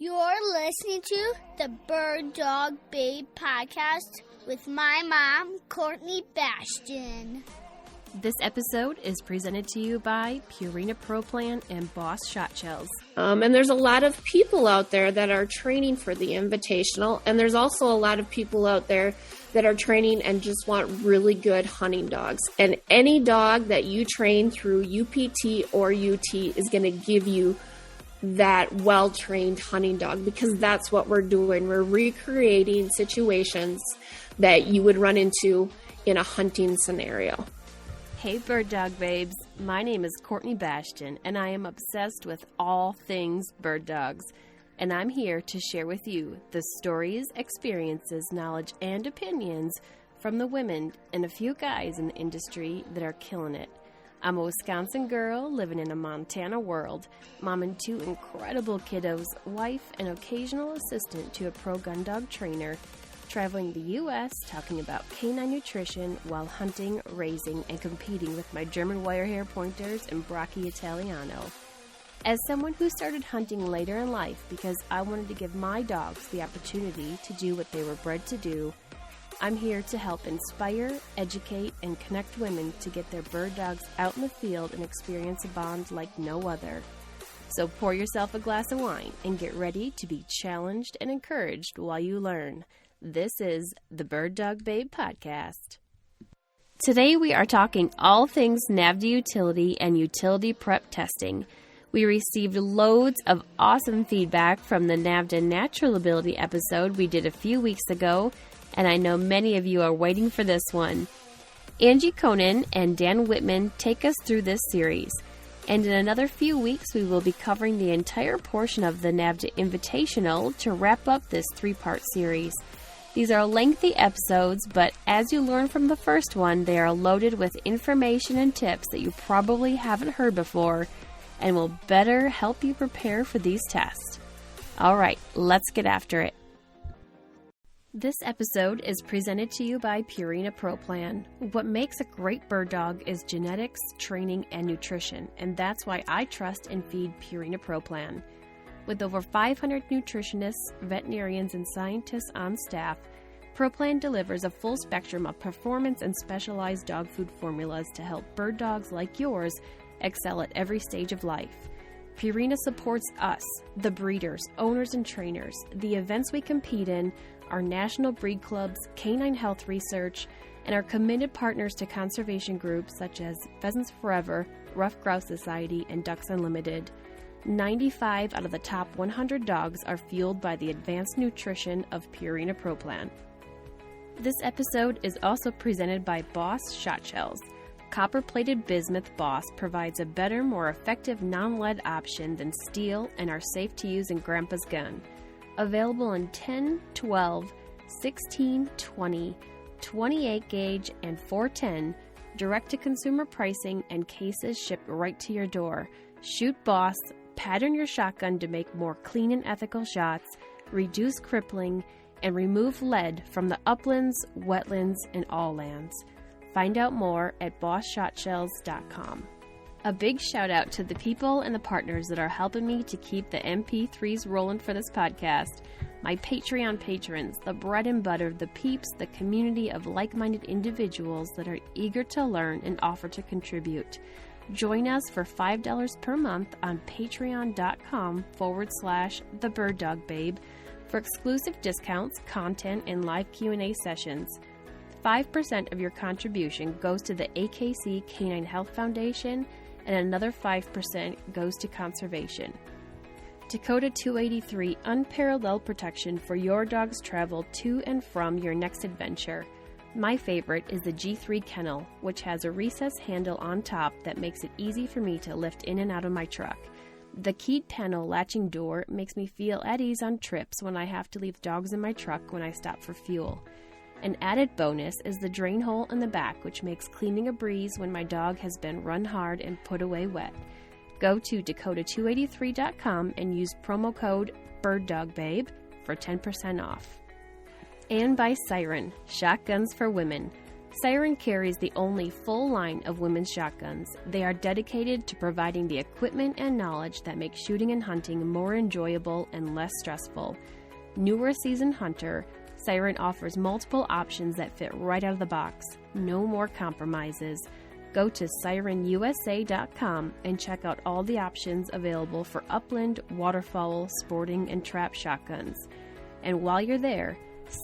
You're listening to the Bird Dog Babe podcast with my mom, Courtney Bastion. This episode is presented to you by Purina Pro Plan and Boss Shotshells. And there's a lot of people out there that are training for the Invitational, and there's also a lot of people out there that are training and just want really good hunting dogs. And any dog that you train through UPT or UT is going to give you that well-trained hunting dog, because that's what we're doing. We're recreating situations that you would run into in a hunting scenario. Hey Bird Dog Babes, my name is Courtney Bastion, and I am obsessed with all things bird dogs. And I'm here to share with you the stories, experiences, knowledge, and opinions from the women and a few guys in the industry that are killing it. I'm a Wisconsin girl living in a Montana world, mom and two incredible kiddos, wife and occasional assistant to a pro gun dog trainer, traveling the U.S. talking about canine nutrition while hunting, raising, and competing with my German Wirehair pointers and Brachy Italiano. As someone who started hunting later in life because I wanted to give my dogs the opportunity to do what they were bred to do, I'm here to help inspire, educate, and connect women to get their bird dogs out in the field and experience a bond like no other. So pour yourself a glass of wine and get ready to be challenged and encouraged while you learn. This is the Bird Dog Babe podcast. Today we are talking all things NAVHDA utility and utility prep testing. We received loads of awesome feedback from the NAVHDA Natural Ability episode we did a few weeks ago, and I know many of you are waiting for this one. Angie, Coenen and Dan Whitman take us through this series, and in another few weeks we will be covering the entire portion of the NAVHDA Invitational to wrap up this 3-part series. These are lengthy episodes, but as you learn from the first one, they are loaded with information and tips that you probably haven't heard before and will better help you prepare for these tests. All right, let's get after it. This episode is presented to you by Purina Pro Plan. What makes a great bird dog is genetics, training, and nutrition, and that's why I trust and feed Purina Pro Plan. With over 500 nutritionists, veterinarians, and scientists on staff, ProPlan delivers a full spectrum of performance and specialized dog food formulas to help bird dogs like yours excel at every stage of life. Purina supports us, the breeders, owners, and trainers, the events we compete in, our national breed clubs, canine health research, and our committed partners to conservation groups such as Pheasants Forever, Rough Grouse Society, and Ducks Unlimited. 95 out of the top 100 dogs are fueled by the advanced nutrition of Purina Pro Plan. This episode is also presented by Boss Shotshells. Copper-plated bismuth Boss provides a better, more effective non-lead option than steel and are safe to use in Grandpa's gun. Available in 10, 12, 16, 20, 28 gauge, and 410, direct-to-consumer pricing and cases shipped right to your door. Shoot Boss, pattern your shotgun to make more clean and ethical shots, reduce crippling, and remove lead from the uplands, wetlands, and all lands. Find out more at bosshotshells.com. A big shout out to the people and the partners that are helping me to keep the MP3s rolling for this podcast. My Patreon patrons, the bread and butter, the peeps, the community of like-minded individuals that are eager to learn and offer to contribute. Join us for $5 per month on patreon.com/thebirdDogBabe for exclusive discounts, content, and live Q&A sessions. 5% of your contribution goes to the AKC Canine Health Foundation, and another 5% goes to conservation. Dakota 283 unparalleled protection for your dog's travel to and from your next adventure. My favorite is the G3 kennel, which has a recessed handle on top that makes it easy for me to lift in and out of my truck. The keyed panel latching door makes me feel at ease on trips when I have to leave dogs in my truck when I stop for fuel. An added bonus is the drain hole in the back, which makes cleaning a breeze when my dog has been run hard and put away wet. Go to Dakota283.com and use promo code BIRDDOGBABE for 10% off. And by Siren, Shotguns for Women. Siren carries the only full line of women's shotguns. They are dedicated to providing the equipment and knowledge that make shooting and hunting more enjoyable and less stressful. Newer seasoned hunter, Siren offers multiple options that fit right out of the box. No more compromises. Go to sirenusa.com and check out all the options available for upland, waterfowl, sporting, and trap shotguns. And while you're there,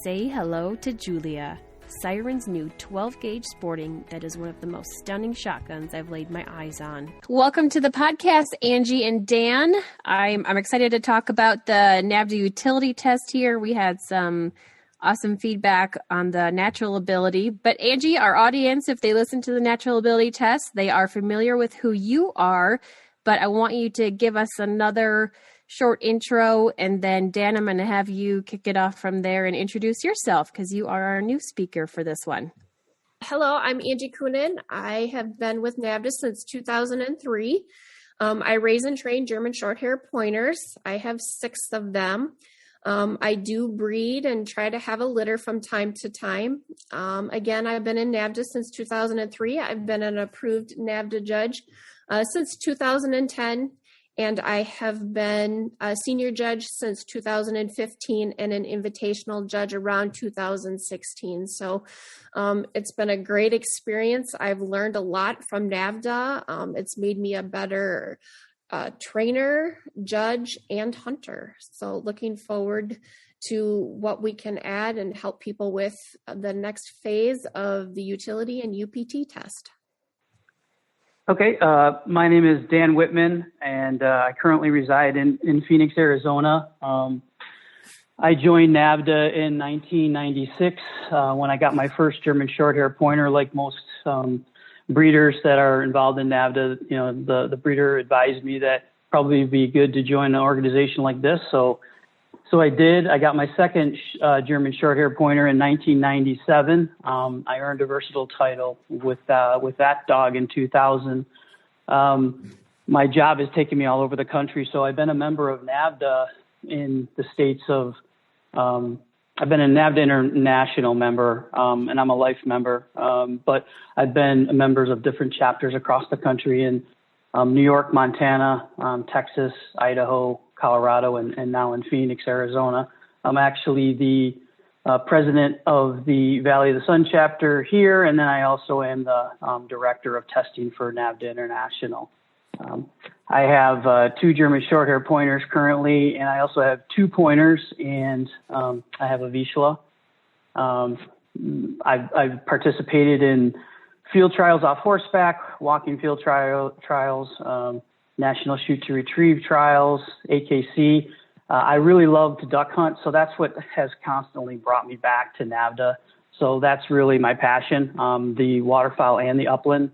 say hello to Julia, Siren's new 12-gauge sporting that is one of the most stunning shotguns I've laid my eyes on. Welcome to the podcast, Angie and Dan. I'm excited to talk about the NAVHDA utility test here. We had some awesome feedback on the natural ability. But Angie, our audience, if they listen to the natural ability test, they are familiar with who you are. But I want you to give us another short intro, and then Dan, I'm going to have you kick it off from there and introduce yourself because you are our new speaker for this one. Hello, I'm Angie Coenen. I have been with NAVHDA since 2003. I raise and train German Shorthair pointers. I have 6 of them. I do breed and try to have a litter from time to time. Again, I've been in NAVHDA since 2003. I've been an approved NAVHDA judge since 2010. And I have been a senior judge since 2015 and an invitational judge around 2016. So it's been a great experience. I've learned a lot from NAVHDA. It's made me a better trainer, judge, and hunter. So looking forward to what we can add and help people with the next phase of the utility and UPT test. Okay, my name is Dan Whitman, and I currently reside in Phoenix, Arizona. I joined NAVHDA in 1996 when I got my first German Shorthair pointer. Like most breeders that are involved in NAVHDA, you know, the breeder advised me that probably would be good to join an organization like this. So I did. I got my second German Shorthair pointer in 1997. I earned a versatile title with that dog in 2000. My job has taken me all over the country, so I've been a member of NAVHDA in the states of. I've been a NAVHDA International member, and I'm a life member. But I've been members of different chapters across the country in New York, Montana, Texas, Idaho, Colorado, and now in Phoenix, Arizona. I'm actually the president of the Valley of the Sun chapter here, and then I also am the director of testing for NAVHDA International. I have 2 German Shorthair pointers currently, and I also have 2 pointers, and I have a Vizsla. I've participated in field trials off horseback, walking field trials, National Shoot to Retrieve trials, AKC. I really love to duck hunt, so that's what has constantly brought me back to NAVHDA. So that's really my passion, the waterfowl and the upland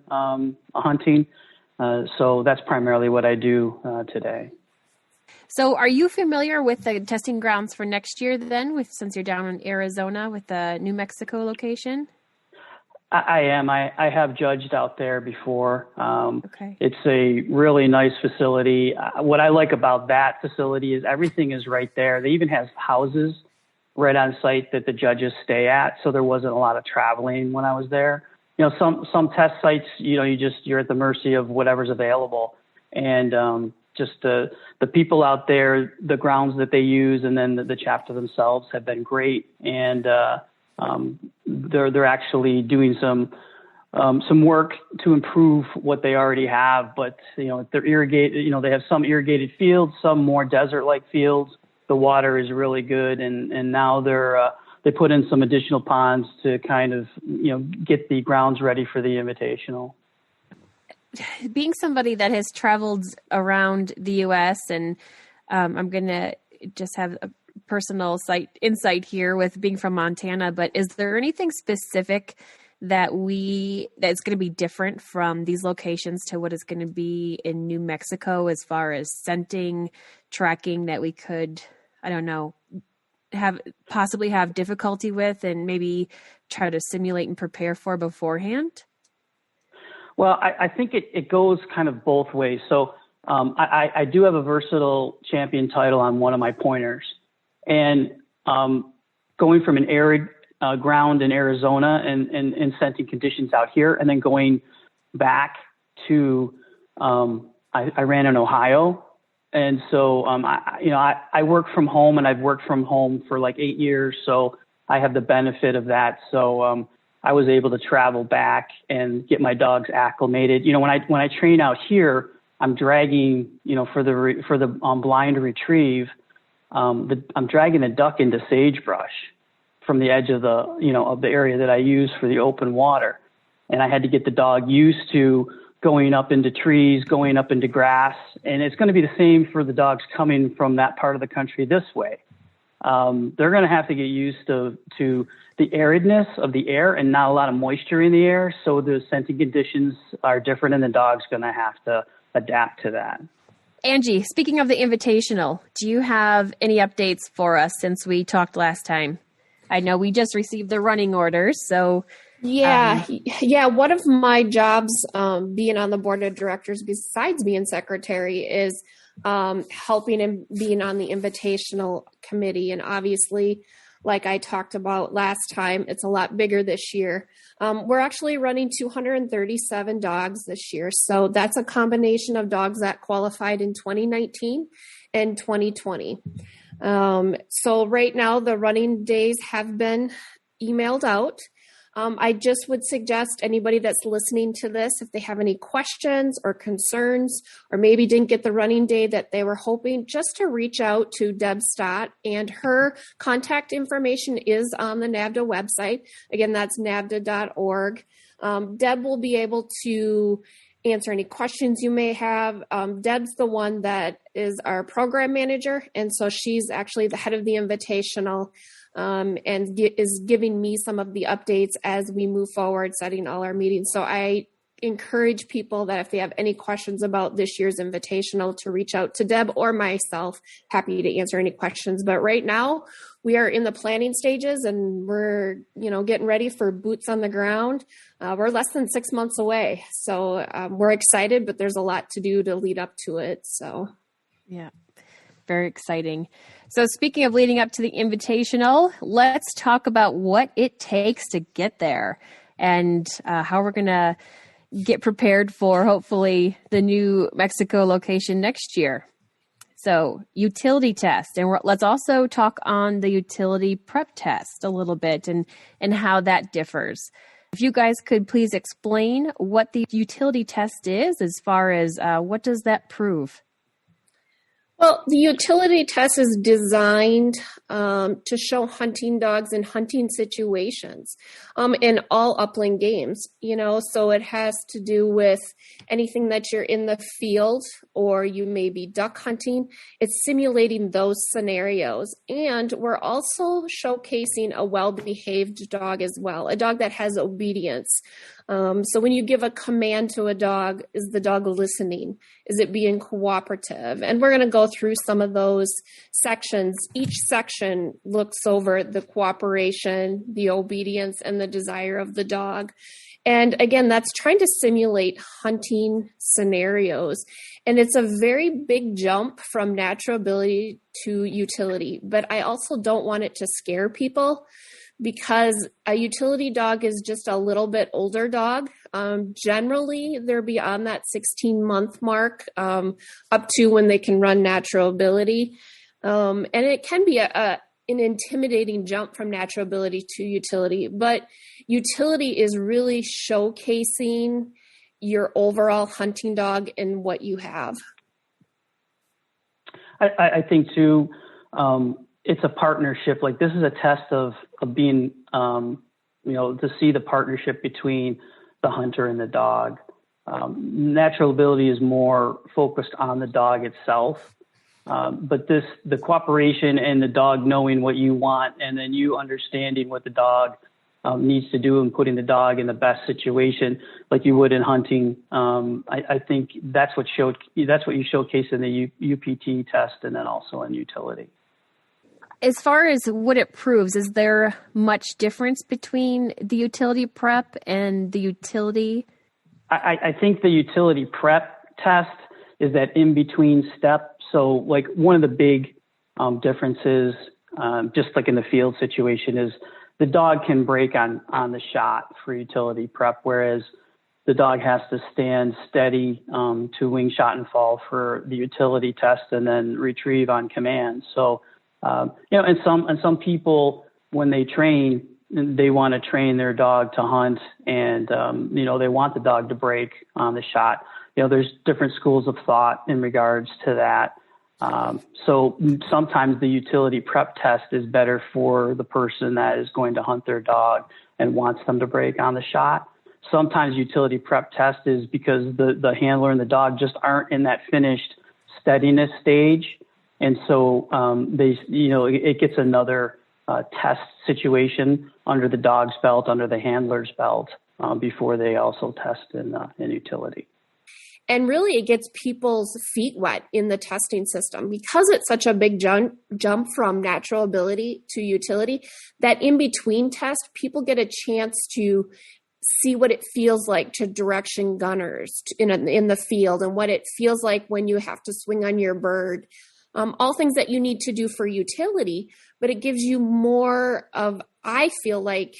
hunting. So that's primarily what I do today. So are you familiar with the testing grounds for next year then, since you're down in Arizona with the New Mexico location? I am. I have judged out there before. Okay. It's a really nice facility. What I like about that facility is everything is right there. They even have houses right on site that the judges stay at, so there wasn't a lot of traveling when I was there. You know, some test sites, you know, you're at the mercy of whatever's available, and just the people out there, the grounds that they use, and then the chapter themselves have been great, and they're actually doing some work to improve what they already have. But you know, they're irrigated. You know, they have some irrigated fields, some more desert-like fields. The water is really good, and now they put in some additional ponds to kind of, you know, get the grounds ready for the Invitational. Being somebody that has traveled around the U.S., and I'm going to just have a personal insight here with being from Montana, but is there anything specific that's going to be different from these locations to what is going to be in New Mexico as far as scenting, tracking that we could, I don't know, possibly have difficulty with and maybe try to simulate and prepare for beforehand? Well, I think it goes kind of both ways. So I do have a versatile champion title on one of my pointers. And going from an arid ground in Arizona and scenting conditions out here, and then going back to I ran in Ohio. And so, I work from home, and I've worked from home for like 8 years. So I have the benefit of that. So I was able to travel back and get my dogs acclimated. When I train out here, I'm dragging, for the blind retrieve, I'm dragging the duck into sagebrush from the edge of the area that I use for the open water. And I had to get the dog used to going up into trees, going up into grass. And it's going to be the same for the dogs coming from that part of the country this way. They're going to have to get used to the aridness of the air and not a lot of moisture in the air. So the scenting conditions are different, and the dog's going to have to adapt to that. Angie, speaking of the invitational, do you have any updates for us since we talked last time? I know we just received the running orders, so... Yeah. One of my jobs, being on the board of directors, besides being secretary, is helping and being on the invitational committee. And obviously, like I talked about last time, it's a lot bigger this year. We're actually running 237 dogs this year. So that's a combination of dogs that qualified in 2019 and 2020. So right now, the running days have been emailed out. I just would suggest anybody that's listening to this, if they have any questions or concerns, or maybe didn't get the running day that they were hoping, just to reach out to Deb Stott, and her contact information is on the NAVHDA website. Again, that's navhda.org. Deb will be able to answer any questions you may have. Deb's the one that is our program manager, and so she's actually the head of the invitational. And is giving me some of the updates as we move forward, setting all our meetings. So I encourage people that if they have any questions about this year's invitational, to reach out to Deb or myself. Happy to answer any questions. But right now we are in the planning stages, and we're, getting ready for boots on the ground. We're less than 6 months away. So we're excited, but there's a lot to do to lead up to it. So, yeah, very exciting. So speaking of leading up to the invitational, let's talk about what it takes to get there, and how we're going to get prepared for hopefully the new Mexico location next year. So utility test, and let's also talk on the utility prep test a little bit and how that differs. If you guys could please explain what the utility test is, as far as what does that prove? Well, the utility test is designed to show hunting dogs in hunting situations in all upland games, so it has to do with anything that you're in the field or you may be duck hunting. It's simulating those scenarios. And we're also showcasing a well-behaved dog as well, a dog that has obedience. So when you give a command to a dog, is the dog listening? Is it being cooperative? And we're going to go through some of those sections. Each section looks over the cooperation, the obedience, and the desire of the dog. And again, that's trying to simulate hunting scenarios. And it's a very big jump from natural ability to utility. But I also don't want it to scare people, because a utility dog is just a little bit older dog. Generally, they're beyond that 16-month mark, up to when they can run natural ability. And it can be an intimidating jump from natural ability to utility. But utility is really showcasing your overall hunting dog and what you have. I think, too, it's a partnership. Like, this is a test of being, to see the partnership between the hunter and the dog. Natural ability is more focused on the dog itself. But the cooperation and the dog knowing what you want, and then you understanding what the dog needs to do and putting the dog in the best situation, like you would in hunting. I think that's what you showcase in the UPT test, and then also in utility. As far as what it proves, is there much difference between the utility prep and the utility? I think the utility prep test is that in-between step. So, like, one of the big differences, just like in the field situation, is the dog can break on the shot for utility prep, whereas the dog has to stand steady to wing, shot, and fall for the utility test, and then retrieve on command. So, and some people, when they train, they want to train their dog to hunt, and they want the dog to break on the shot. There's different schools of thought in regards to that. So sometimes the utility prep test is better for the person that is going to hunt their dog and wants them to break on the shot. Sometimes utility prep test is because the handler and the dog just aren't in that finished steadiness stage. And so it gets another test situation under the dog's belt, under the handler's belt, before they also test in utility. And really, it gets people's feet wet in the testing system because it's such a big jump from natural ability to utility, that in between test, people get a chance to see what it feels like to direction gunners in the field, and what it feels like when you have to swing on your bird. All things that you need to do for utility, but it gives you more of, I feel like,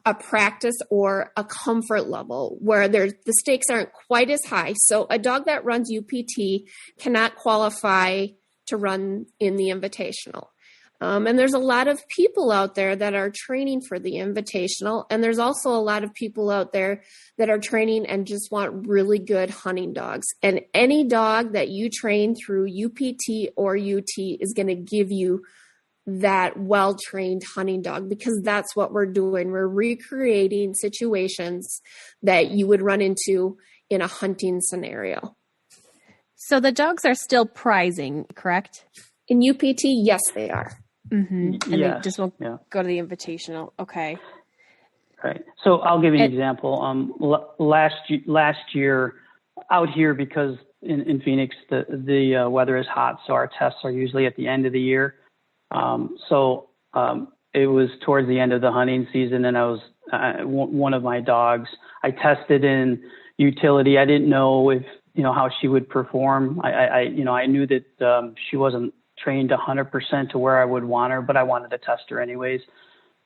a practice or a comfort level where the stakes aren't quite as high. So a dog that runs UPT cannot qualify to run in the Invitational. And there's a lot of people out there that are training for the Invitational. And there's also a lot of people out there that are training and just want really good hunting dogs. And any dog that you train through UPT or UT is going to give you that well-trained hunting dog, because that's what we're doing. We're recreating situations that you would run into in a hunting scenario. So the dogs are still prizing, correct? In UPT, yes, they are. Mm-hmm. And they just won't go to the Invitational. Okay. Right. So I'll give you an example. Last year out here, because in Phoenix, the weather is hot, so our tests are usually at the end of the year. It was towards the end of the hunting season, and I was one of my dogs. I tested in utility. I didn't know how she would perform. I knew that she wasn't trained 100% to where I would want her, but I wanted to test her anyways.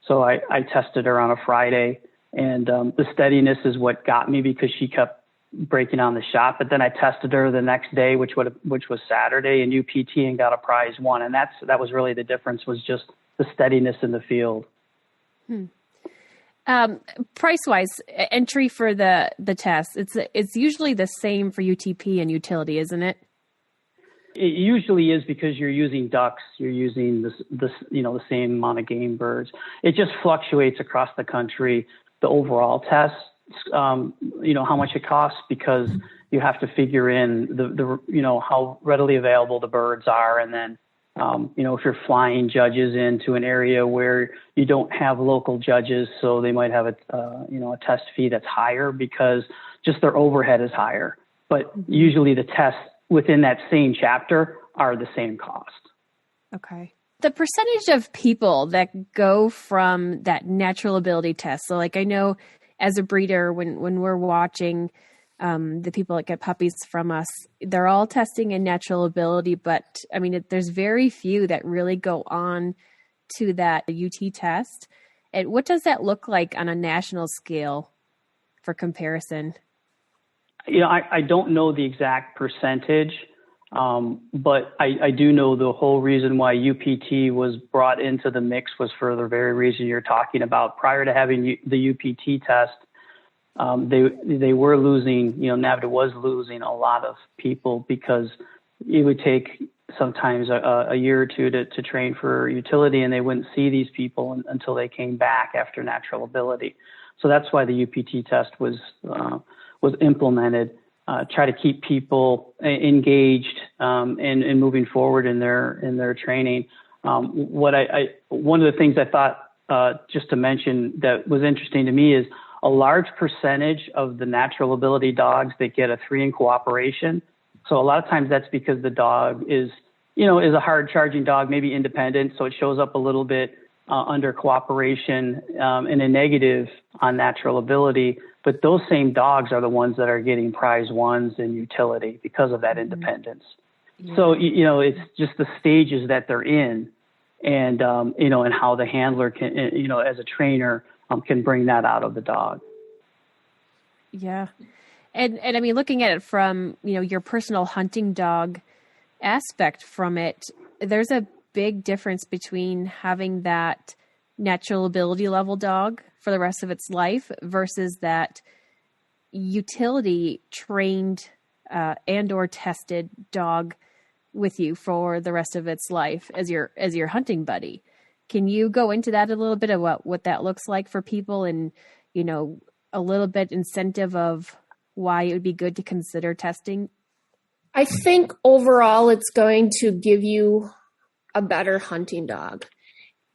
So I tested her on a Friday, and the steadiness is what got me, because she kept breaking on the shot. But then I tested her the next day, which was Saturday, in UPT, and got a prize one. And that was really the difference, was just the steadiness in the field. Price-wise, entry for the test, it's usually the same for UTP and utility, isn't it? It usually is, because you're using ducks, you're using the same amount of game birds. It just fluctuates across the country, the overall test, how much it costs, because you have to figure in the how readily available the birds are. And then, if you're flying judges into an area where you don't have local judges, so they might have a test fee that's higher, because just their overhead is higher. But usually the tests within that same chapter are the same cost. Okay. The percentage of people that go from that natural ability test. So like, I know as a breeder, when we're watching the people that get puppies from us, they're all testing in natural ability, but I mean, there's very few that really go on to that UT test. And what does that look like on a national scale for comparison? I don't know the exact percentage, but I do know the whole reason why UPT was brought into the mix was for the very reason you're talking about. Prior to having the UPT test, they were losing, NAVHDA was losing a lot of people, because it would take sometimes a year or two to train for utility, and they wouldn't see these people until they came back after natural ability. So that's why the UPT test was implemented, try to keep people engaged and moving forward in their training. One of the things I thought just to mention that was interesting to me is a large percentage of the natural ability dogs that get a 3 in cooperation. So a lot of times that's because the dog is a hard charging dog, maybe independent, so it shows up a little bit under cooperation in a negative on natural ability. But those same dogs are the ones that are getting prize ones in utility because of that independence. Yeah. So, it's just the stages that they're in. and and how the handler can, as a trainer, can bring that out of the dog. Yeah. And I mean, looking at it from, your personal hunting dog aspect from it, there's a big difference between having that natural ability level dog for the rest of its life versus that utility trained and or tested dog with you for the rest of its life as your hunting buddy. Can you go into that a little bit of what that looks like for people, and a little bit incentive of why it would be good to consider testing? I think overall it's going to give you a better hunting dog.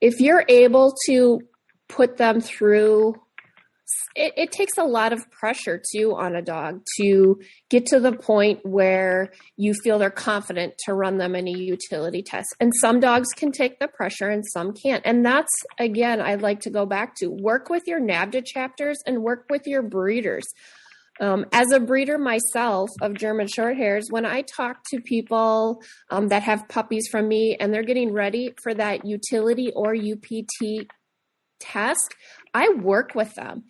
If you're able to put them through, it takes a lot of pressure too on a dog to get to the point where you feel they're confident to run them in a utility test. And some dogs can take the pressure and some can't. And that's, again, I'd like to go back to work with your NAVHDA chapters and work with your breeders. As a breeder myself of German Shorthairs, when I talk to people that have puppies from me and they're getting ready for that utility or UPT test, I work with them.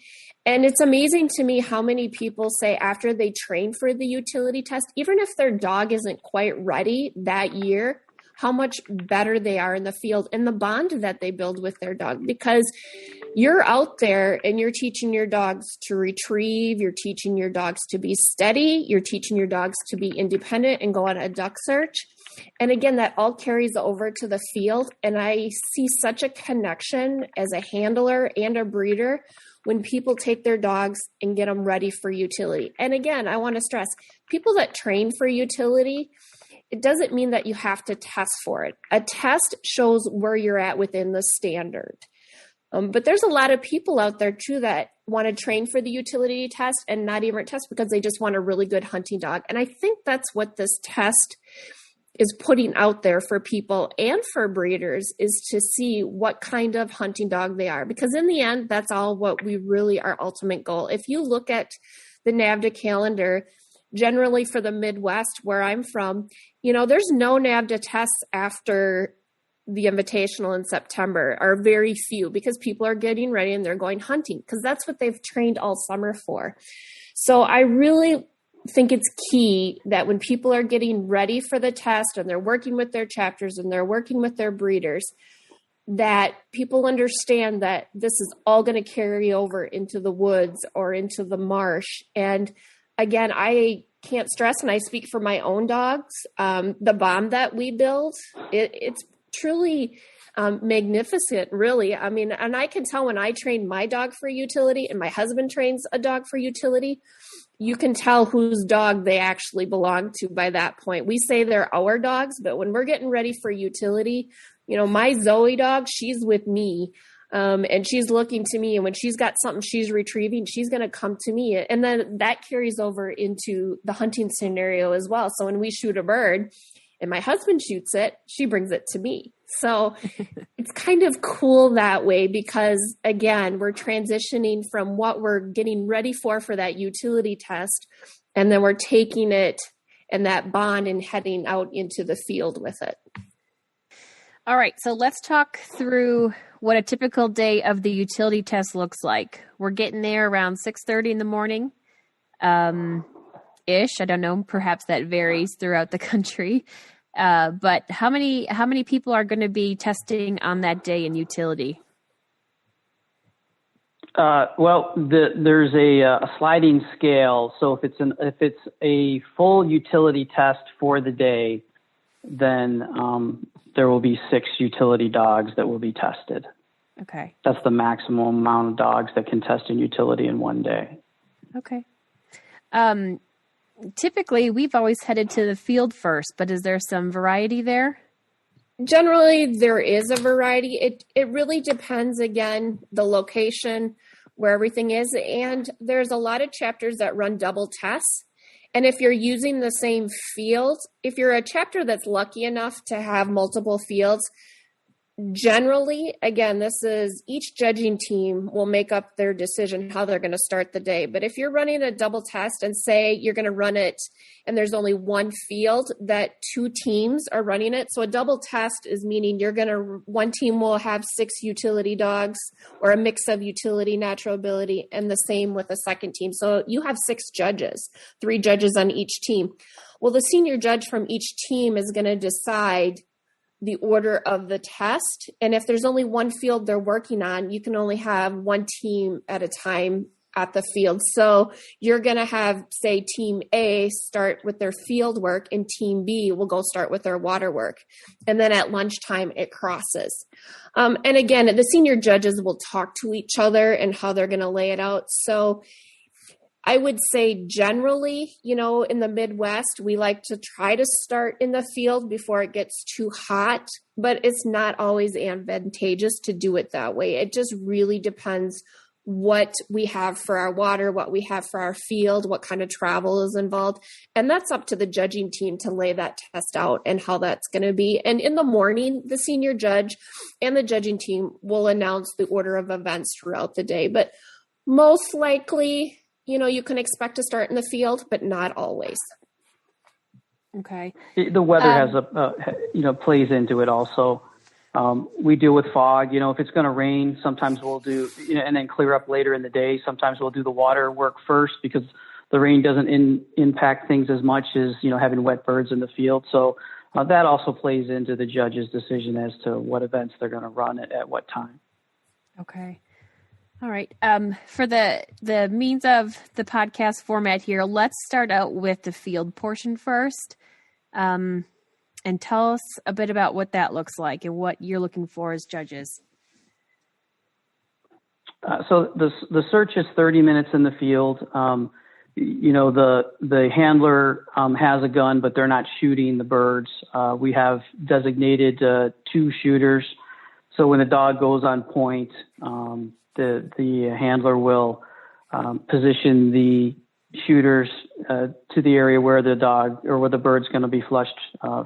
And it's amazing to me how many people say after they train for the utility test, even if their dog isn't quite ready that year, how much better they are in the field and the bond that they build with their dog, because you're out there and you're teaching your dogs to retrieve, you're teaching your dogs to be steady, you're teaching your dogs to be independent and go on a duck search. And again, that all carries over to the field. And I see such a connection as a handler and a breeder when people take their dogs and get them ready for utility. And again, I want to stress, people that train for utility, it doesn't mean that you have to test for it. A test shows where you're at within the standard. But there's a lot of people out there too that want to train for the utility test and not even test because they just want a really good hunting dog. And I think that's what this test is putting out there for people and for breeders, is to see what kind of hunting dog they are. Because in the end, that's all what we really, our ultimate goal. If you look at the NAVHDA calendar, generally for the Midwest where I'm from, there's no NAVHDA tests after the Invitational in September, are very few, because people are getting ready and they're going hunting because that's what they've trained all summer for. So I really think it's key that when people are getting ready for the test and they're working with their chapters and they're working with their breeders, that people understand that this is all going to carry over into the woods or into the marsh. And again, I can't stress, and I speak for my own dogs, the bond that we build, it's truly magnificent, really. I mean, and I can tell when I train my dog for utility and my husband trains a dog for utility, you can tell whose dog they actually belong to by that point. We say they're our dogs, but when we're getting ready for utility, my Zoe dog, she's with me. And she's looking to me, and when she's got something she's retrieving, she's going to come to me. And then that carries over into the hunting scenario as well. So when we shoot a bird and my husband shoots it, she brings it to me. So it's kind of cool that way, because again, we're transitioning from what we're getting ready for that utility test, and then we're taking it and that bond and heading out into the field with it. All right, so let's talk through what a typical day of the utility test looks like. We're getting there around 6:30 in the morning, ish. I don't know, perhaps that varies throughout the country. But how many people are going to be testing on that day in utility? There's a sliding scale. So if it's a full utility test for the day, then there will be 6 utility dogs that will be tested. Okay. That's the maximum amount of dogs that can test in utility in one day. Okay. Typically, we've always headed to the field first, but is there some variety there? Generally, there is a variety. It really depends, again, the location, where everything is. And there's a lot of chapters that run double tests. And if you're using the same field, if you're a chapter that's lucky enough to have multiple fields, generally, again, this is each judging team will make up their decision how they're going to start the day. But if you're running a double test and say you're going to run it and there's only one field that two teams are running it. So a double test is meaning one team will have 6 utility dogs or a mix of utility, natural ability, and the same with a second team. So you have 6 judges, 3 judges on each team. Well, the senior judge from each team is going to decide the order of the test. And if there's only one field they're working on, you can only have one team at a time at the field. So you're going to have, say, team A start with their field work and team B will go start with their water work. And then at lunchtime, it crosses. And again, the senior judges will talk to each other and how they're going to lay it out. So I would say generally, in the Midwest, we like to try to start in the field before it gets too hot, but it's not always advantageous to do it that way. It just really depends what we have for our water, what we have for our field, what kind of travel is involved. And that's up to the judging team to lay that test out and how that's going to be. And in the morning, the senior judge and the judging team will announce the order of events throughout the day. But most likely, you can expect to start in the field, but not always. Okay. The weather has plays into it also. We deal with fog. If it's going to rain, sometimes we'll do, and then clear up later in the day. Sometimes we'll do the water work first because the rain doesn't impact things as much as, having wet birds in the field. So that also plays into the judge's decision as to what events they're going to run at what time. Okay. All right. For the means of the podcast format here, let's start out with the field portion first. And tell us a bit about what that looks like and what you're looking for as judges. So the search is 30 minutes in the field. The handler has a gun, but they're not shooting the birds. We have designated 2 shooters. So when the dog goes on point, the handler will position the shooters to the area where the dog or where the bird's going to be flushed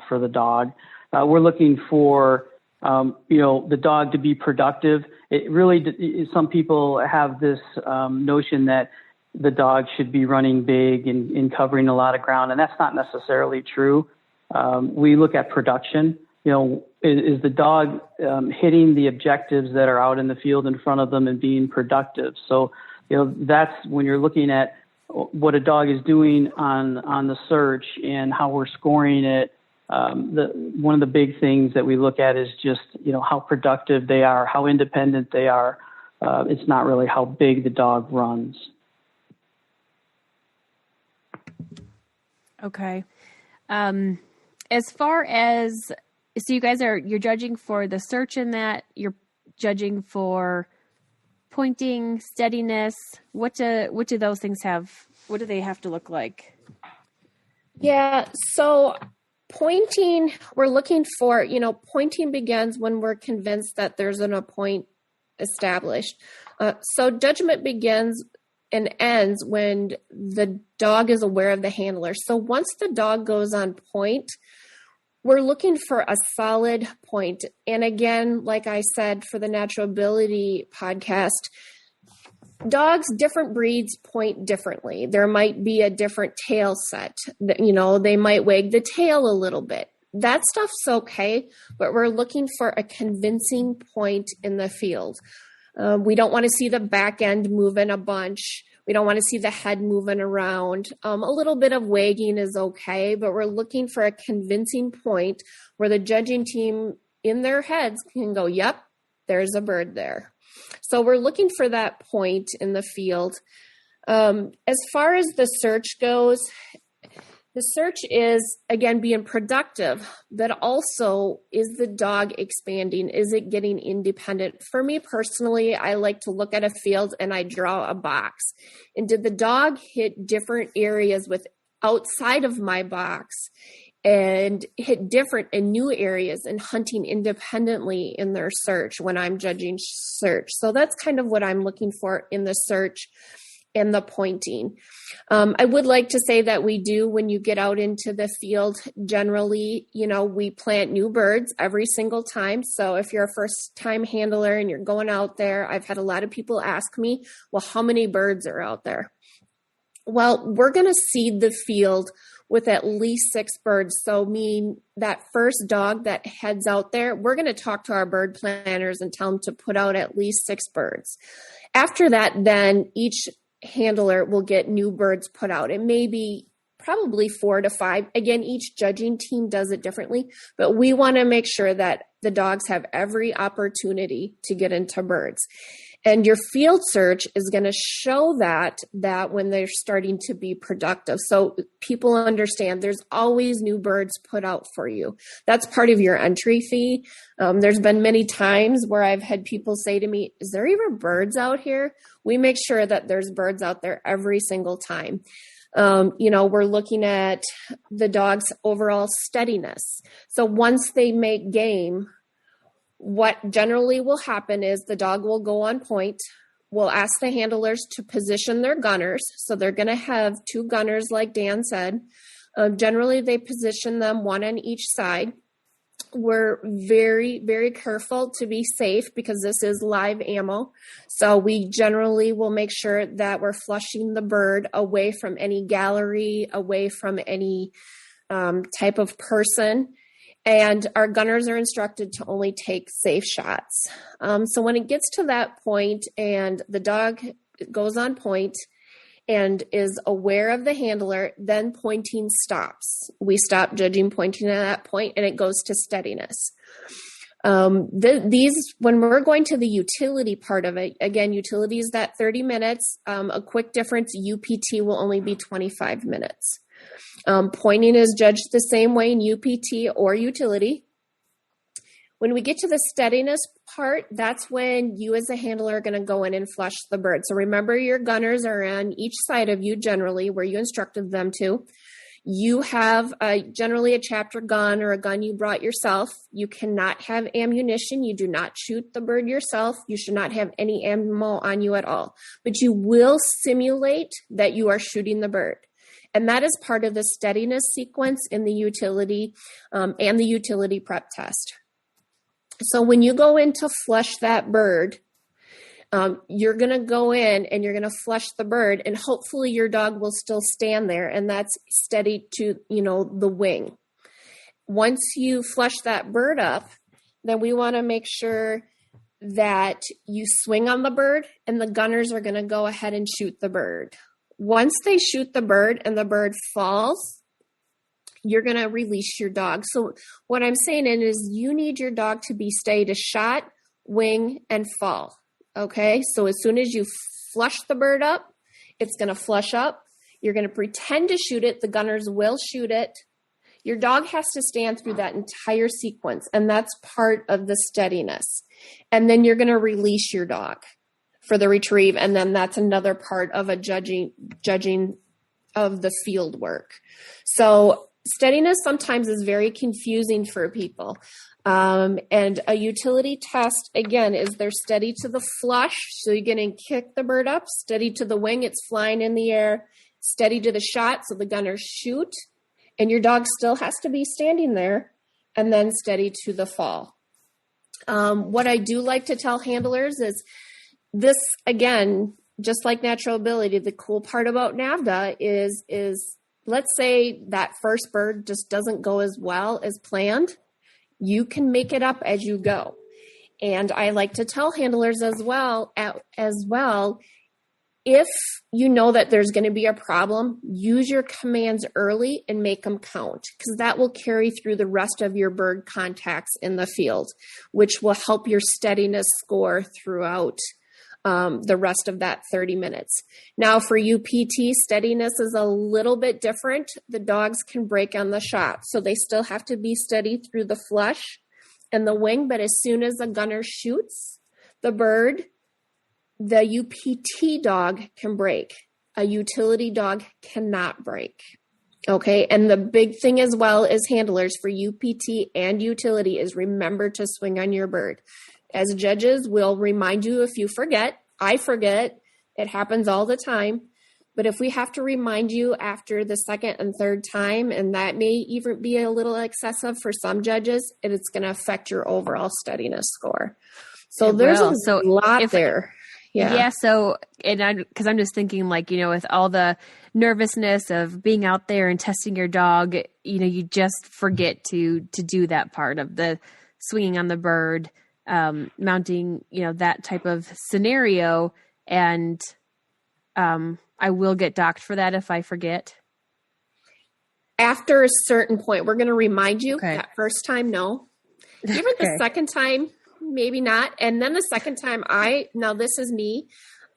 for the dog. We're looking for, the dog to be productive. It really, some people have this notion that the dog should be running big and covering a lot of ground, and that's not necessarily true. We look at production. Is the dog hitting the objectives that are out in the field in front of them and being productive? So, that's when you're looking at what a dog is doing on the search and how we're scoring it. One of the big things that we look at is just, how productive they are, how independent they are. It's not really how big the dog runs. Okay. As far as, so you guys you're judging for the search in that, you're judging for pointing, steadiness. What do those things have? What do they have to look like? Yeah. So pointing, we're looking for, pointing begins when we're convinced that there's a point established. So judgment begins and ends when the dog is aware of the handler. So once the dog goes on point, we're looking for a solid point. And again, like I said, for the Natural Ability podcast, dogs, different breeds point differently. There might be a different tail set. They might wag the tail a little bit. That stuff's okay, but we're looking for a convincing point in the field. We don't want to see the back end moving a bunch. We don't want to see the head moving around. A little bit of wagging is okay, but we're looking for a convincing point where the judging team in their heads can go, yep, there's a bird there. So we're looking for that point in the field. As far as the search goes, the search is, again, being productive, but also, is the dog expanding? Is it getting independent? For me personally, I like to look at a field and I draw a box. And did the dog hit different areas outside of my box and hit different and new areas and hunting independently in their search when I'm judging search? So that's kind of what I'm looking for in the search. and the pointing. I would like to say that we do, when you get out into the field, generally, we plant new birds every single time. So if you're a first time handler and you're going out there, I've had a lot of people ask me, well, how many birds are out there? Well, we're going to seed the field with at least 6 birds. So that first dog that heads out there, we're going to talk to our bird planners and tell them to put out at least 6 birds. After that, then each handler will get new birds put out. It may be probably 4 to 5. Again, each judging team does it differently, but we want to make sure that the dogs have every opportunity to get into birds. And your field search is going to show that when they're starting to be productive. So people understand there's always new birds put out for you. That's part of your entry fee. There's been many times where I've had people say to me, is there even birds out here? We make sure that there's birds out there every single time. We're looking at the dog's overall steadiness. So once they make game, what generally will happen is the dog will go on point. We'll ask the handlers to position their gunners. So they're going to have 2 gunners, like Dan said. Generally, they position them 1 on each side. We're very, very careful to be safe because this is live ammo. So we generally will make sure that we're flushing the bird away from any gallery, away from any type of person. And our gunners are instructed to only take safe shots. So when it gets to that point and the dog goes on point and is aware of the handler, then pointing stops. We stop judging pointing at that point, and it goes to steadiness. When we're going to the utility part of it, again, utility is that 30 minutes. A quick difference, UPT will only be 25 minutes. Pointing is judged the same way in UPT or utility. When we get to the steadiness part, that's when you as a handler are going to go in and flush the bird. So remember, your gunners are on each side of you generally where you instructed them to. You have generally a chapter gun or a gun you brought yourself. You cannot have ammunition. You do not shoot the bird yourself. You should not have any ammo on you at all. But you will simulate that you are shooting the bird. And that is part of the steadiness sequence in the utility and the utility prep test. So when you go in to flush that bird, you're going to go in and you're going to flush the bird, and hopefully your dog will still stand there, and that's steady to, the wing. Once you flush that bird up, then we want to make sure that you swing on the bird, and the gunners are going to go ahead and shoot the bird. Once they shoot the bird and the bird falls, you're going to release your dog. So what I'm saying is you need your dog to be steady to shot, wing, and fall. Okay, so as soon as you flush the bird up, it's going to flush up. You're going to pretend to shoot it. The gunners will shoot it. Your dog has to stand through that entire sequence, and that's part of the steadiness. And then you're going to release your dog for the retrieve, and then that's another part of a judging of the field work. So steadiness sometimes is very confusing for people. And a utility test, again, is they're steady to the flush. So you're going to kick the bird up, steady to the wing, it's flying in the air, steady to the shot, so the gunners shoot, and your dog still has to be standing there, and then steady to the fall. What I do like to tell handlers is this, again, just like natural ability, the cool part about NAVHDA is let's say that first bird just doesn't go as well as planned. You can make it up as you go. And I like to tell handlers as well, if you know that there's going to be a problem, use your commands early and make them count, because that will carry through the rest of your bird contacts in the field, which will help your steadiness score throughout the rest of that 30 minutes. Now for UPT, steadiness is a little bit different. The dogs can break on the shot, so they still have to be steady through the flush and the wing, but as soon as the gunner shoots the bird, the UPT dog can break. A utility dog cannot break. Okay, and the big thing as well as handlers for UPT and utility is remember to swing on your bird. As judges, we'll remind you if you forget. I forget, It happens all the time. But if we have to remind you after the second and third time, and that may even be a little excessive for some judges, it's going to affect your overall steadiness score. So there's a lot there. Yeah. So, because I'm just thinking, like, with all the nervousness of being out there and testing your dog, you just forget to do that part of the swinging on the bird, mounting, that type of scenario. And, I will get docked for that if I forget. After a certain point, we're going to remind you that first time, no. Even the second time, maybe not. And then the second time, now this is me,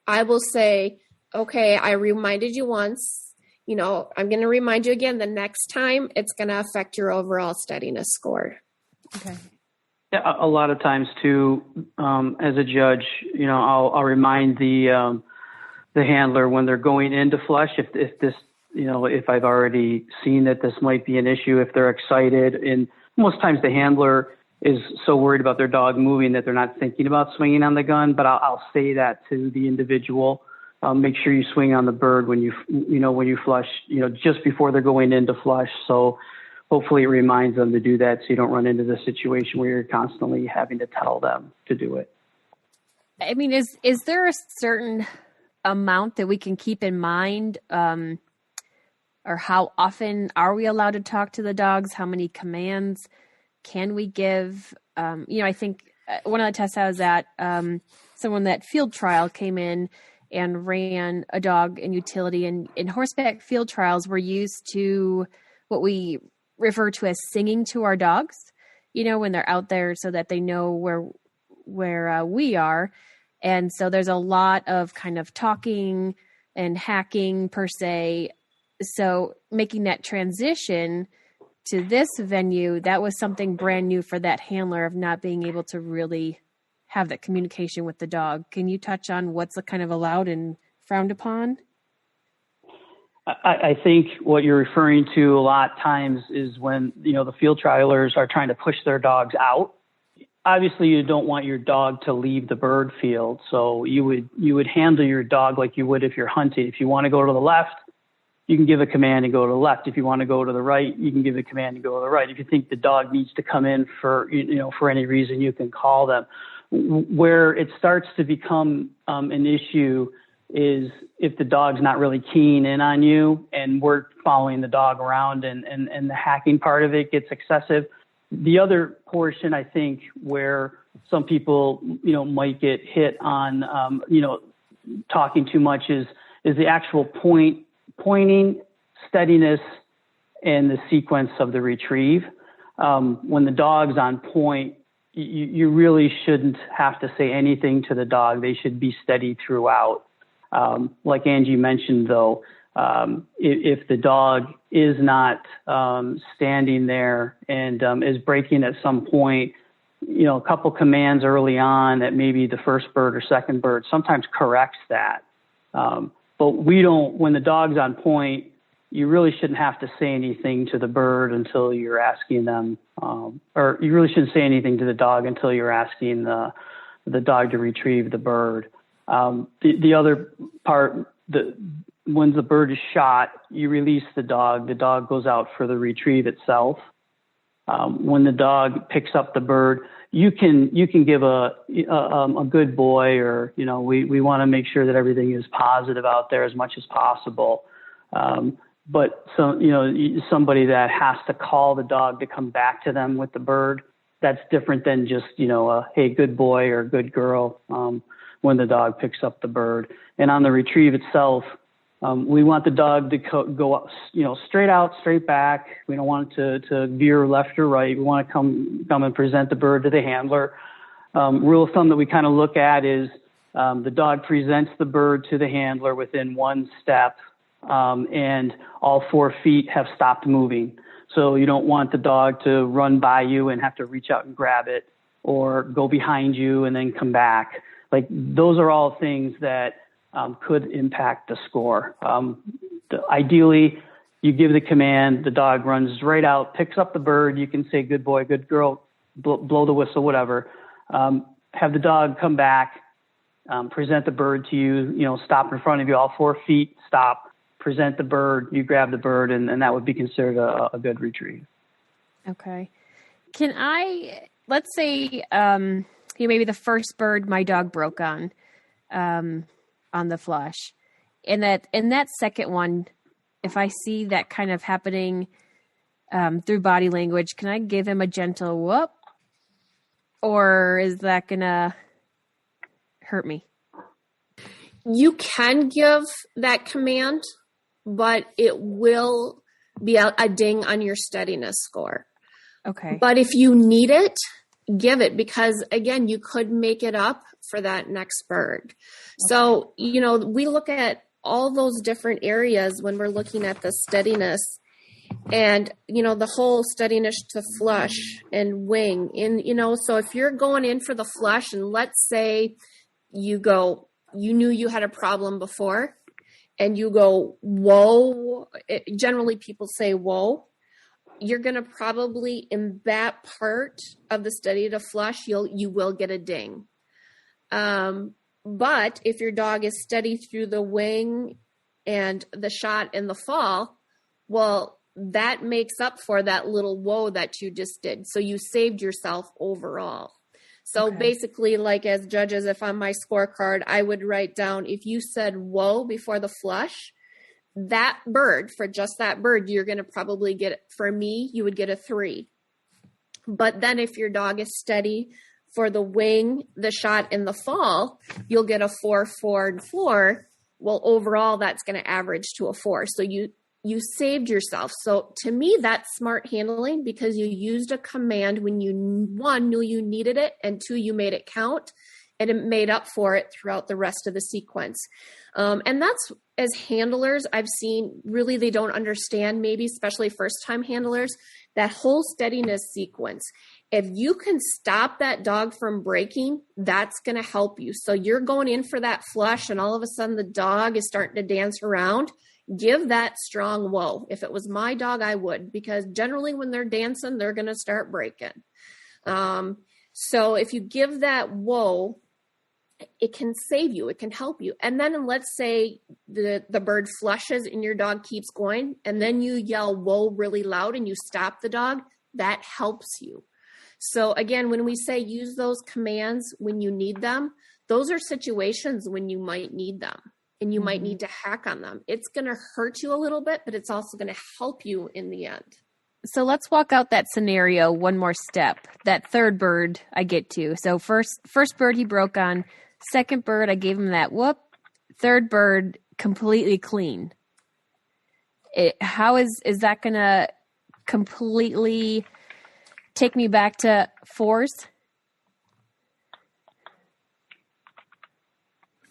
I will say, okay, I reminded you once, I'm going to remind you again. The next time, it's going to affect your overall steadiness score. Okay. Yeah, a lot of times too, as a judge, I'll remind the handler when they're going into flush, if this, if I've already seen that this might be an issue, if they're excited. And most times the handler is so worried about their dog moving that they're not thinking about swinging on the gun, but I'll say that to the individual. Make sure you swing on the bird when when you flush, just before they're going into flush. So hopefully it reminds them to do that, so you don't run into the situation where you're constantly having to tell them to do it. I mean, is there a certain amount that we can keep in mind, or how often are we allowed to talk to the dogs? How many commands can we give? I think one of the tests I was at, someone that field trial came in and ran a dog in utility, and in horseback field trials, we're used to what we refer to as singing to our dogs, when they're out there, so that they know where we are. And so there's a lot of kind of talking and hacking per se. So making that transition to this venue, that was something brand new for that handler, of not being able to really have that communication with the dog. Can you touch on what's kind of allowed and frowned upon? I think what you're referring to a lot of times is when, the field trialers are trying to push their dogs out. Obviously, you don't want your dog to leave the bird field, so you would handle your dog like you would if you're hunting. If you want to go to the left, you can give a command and go to the left. If you want to go to the right, you can give a command and go to the right. If you think the dog needs to come in for any reason, you can call them. Where it starts to become an issue is if the dog's not really keen in on you and we're following the dog around and the hacking part of it gets excessive. The other portion, I think, where some people, might get hit on, talking too much is the actual pointing, steadiness, and the sequence of the retrieve. When the dog's on point, you really shouldn't have to say anything to the dog. They should be steady throughout. Like Angie mentioned, though, if the dog is not standing there and is breaking at some point, a couple commands early on that maybe the first bird or second bird sometimes corrects that. But when the dog's on point, you really shouldn't have to say anything to the bird until you're asking them, or you really shouldn't say anything to the dog until you're asking the dog to retrieve the bird. The other part, when the bird is shot, you release the dog. The dog goes out for the retrieve itself. When the dog picks up the bird, you can give a good boy, or we want to make sure that everything is positive out there as much as possible. But somebody that has to call the dog to come back to them with the bird, that's different than just hey, good boy or good girl. When the dog picks up the bird, and on the retrieve itself, we want the dog to go straight out, straight back. We don't want it to veer left or right. We want to come and present the bird to the handler. Rule of thumb that we kind of look at is the dog presents the bird to the handler within one step, and all 4 feet have stopped moving. So you don't want the dog to run by you and have to reach out and grab it, or go behind you and then come back. Like, those are all things that could impact the score. Ideally, you give the command, the dog runs right out, picks up the bird. You can say, good boy, good girl, blow the whistle, whatever. Have the dog come back, present the bird to you, stop in front of you, all 4 feet, stop, present the bird, you grab the bird, and that would be considered a good retrieve. Okay. Let's say, maybe the first bird my dog broke on the flush. And that second one, if I see that kind of happening through body language, can I give him a gentle whoop? Or is that going to hurt me? You can give that command, but it will be a ding on your steadiness score. Okay. But if you need it, give it, because again, you could make it up for that next bird. Okay. So, we look at all those different areas when we're looking at the steadiness and, the whole steadiness to flush and wing. And, so if you're going in for the flush and let's say you knew you had a problem before and you go, whoa, generally people say, whoa. You're going to probably, in that part of the steady to flush, you will get a ding. But if your dog is steady through the wing and the shot and the fall, well, that makes up for that little whoa that you just did. So you saved yourself overall. So basically, like as judges, if on my scorecard, I would write down, if you said whoa before the flush, that bird, for just that bird, you're going to probably get, for me, you would get a 3. But then if your dog is steady for the wing, the shot, and the fall, you'll get a 4, 4, and 4. Well, overall, that's going to average to a 4. So you saved yourself. So to me, that's smart handling, because you used a command when you, 1, knew you needed it, and 2, you made it count, and it made up for it throughout the rest of the sequence. And that's, as handlers, I've seen, really they don't understand, maybe especially first-time handlers, that whole steadiness sequence. If you can stop that dog from breaking, that's going to help you. So you're going in for that flush and all of a sudden the dog is starting to dance around. Give that strong whoa. If it was my dog, I would, because generally when they're dancing, they're going to start breaking. So if you give that whoa, it can save you. It can help you. And then let's say the bird flushes and your dog keeps going, and then you yell whoa really loud and you stop the dog. That helps you. So again, when we say use those commands when you need them, those are situations when you might need them and you might need to hack on them. It's going to hurt you a little bit, but it's also going to help you in the end. So let's walk out that scenario one more step. That third bird I get to. So first bird he broke on. Second bird, I gave him that whoop. Third bird, completely clean. How is that going to completely take me back to 4s?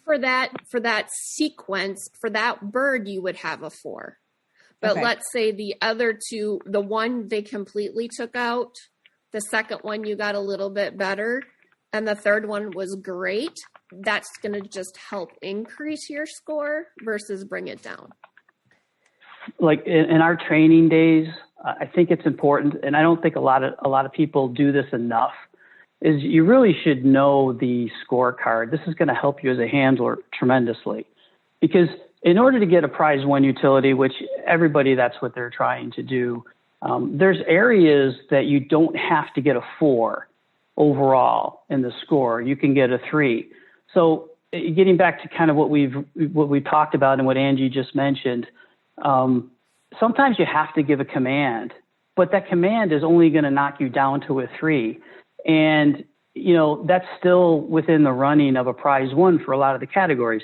For that sequence, for that bird, you would have a 4. But let's say the other 2, the one they completely took out, the second one you got a little bit better, and the third one was great. That's going to just help increase your score versus bring it down. Like in our training days, I think it's important, and I don't think a lot of people do this enough, is you really should know the scorecard. This is going to help you as a handler tremendously, because in order to get a prize 1 utility, which everybody, that's what they're trying to do, there's areas that you don't have to get a 4 overall in the score. You can get a 3. So getting back to kind of what we've talked about and what Angie just mentioned, sometimes you have to give a command, but that command is only going to knock you down to a 3. And, that's still within the running of a prize 1 for a lot of the categories.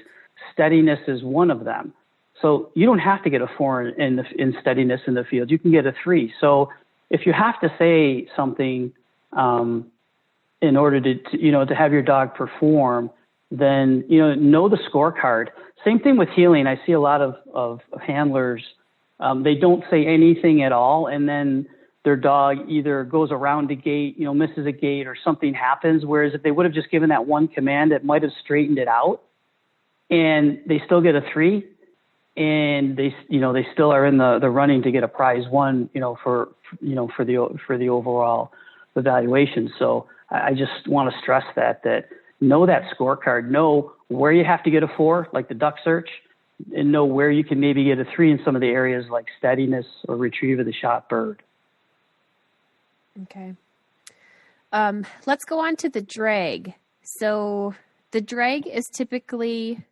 Steadiness is one of them. So you don't have to get a 4 in steadiness in the field. You can get a 3. So if you have to say something in order to have your dog perform, then, know the scorecard. Same thing with heeling. I see a lot of handlers, they don't say anything at all, and then their dog either goes around a gate, misses a gate, or something happens, whereas if they would have just given that one command, it might have straightened it out, and they still get a 3, and they still are in the running to get a prize 1, for the overall evaluation. So I just want to stress that know that scorecard, know where you have to get a 4, like the duck search, and know where you can maybe get a 3 in some of the areas like steadiness or retrieve of the shot bird. Okay. Let's go on to the drag. So the drag is typically,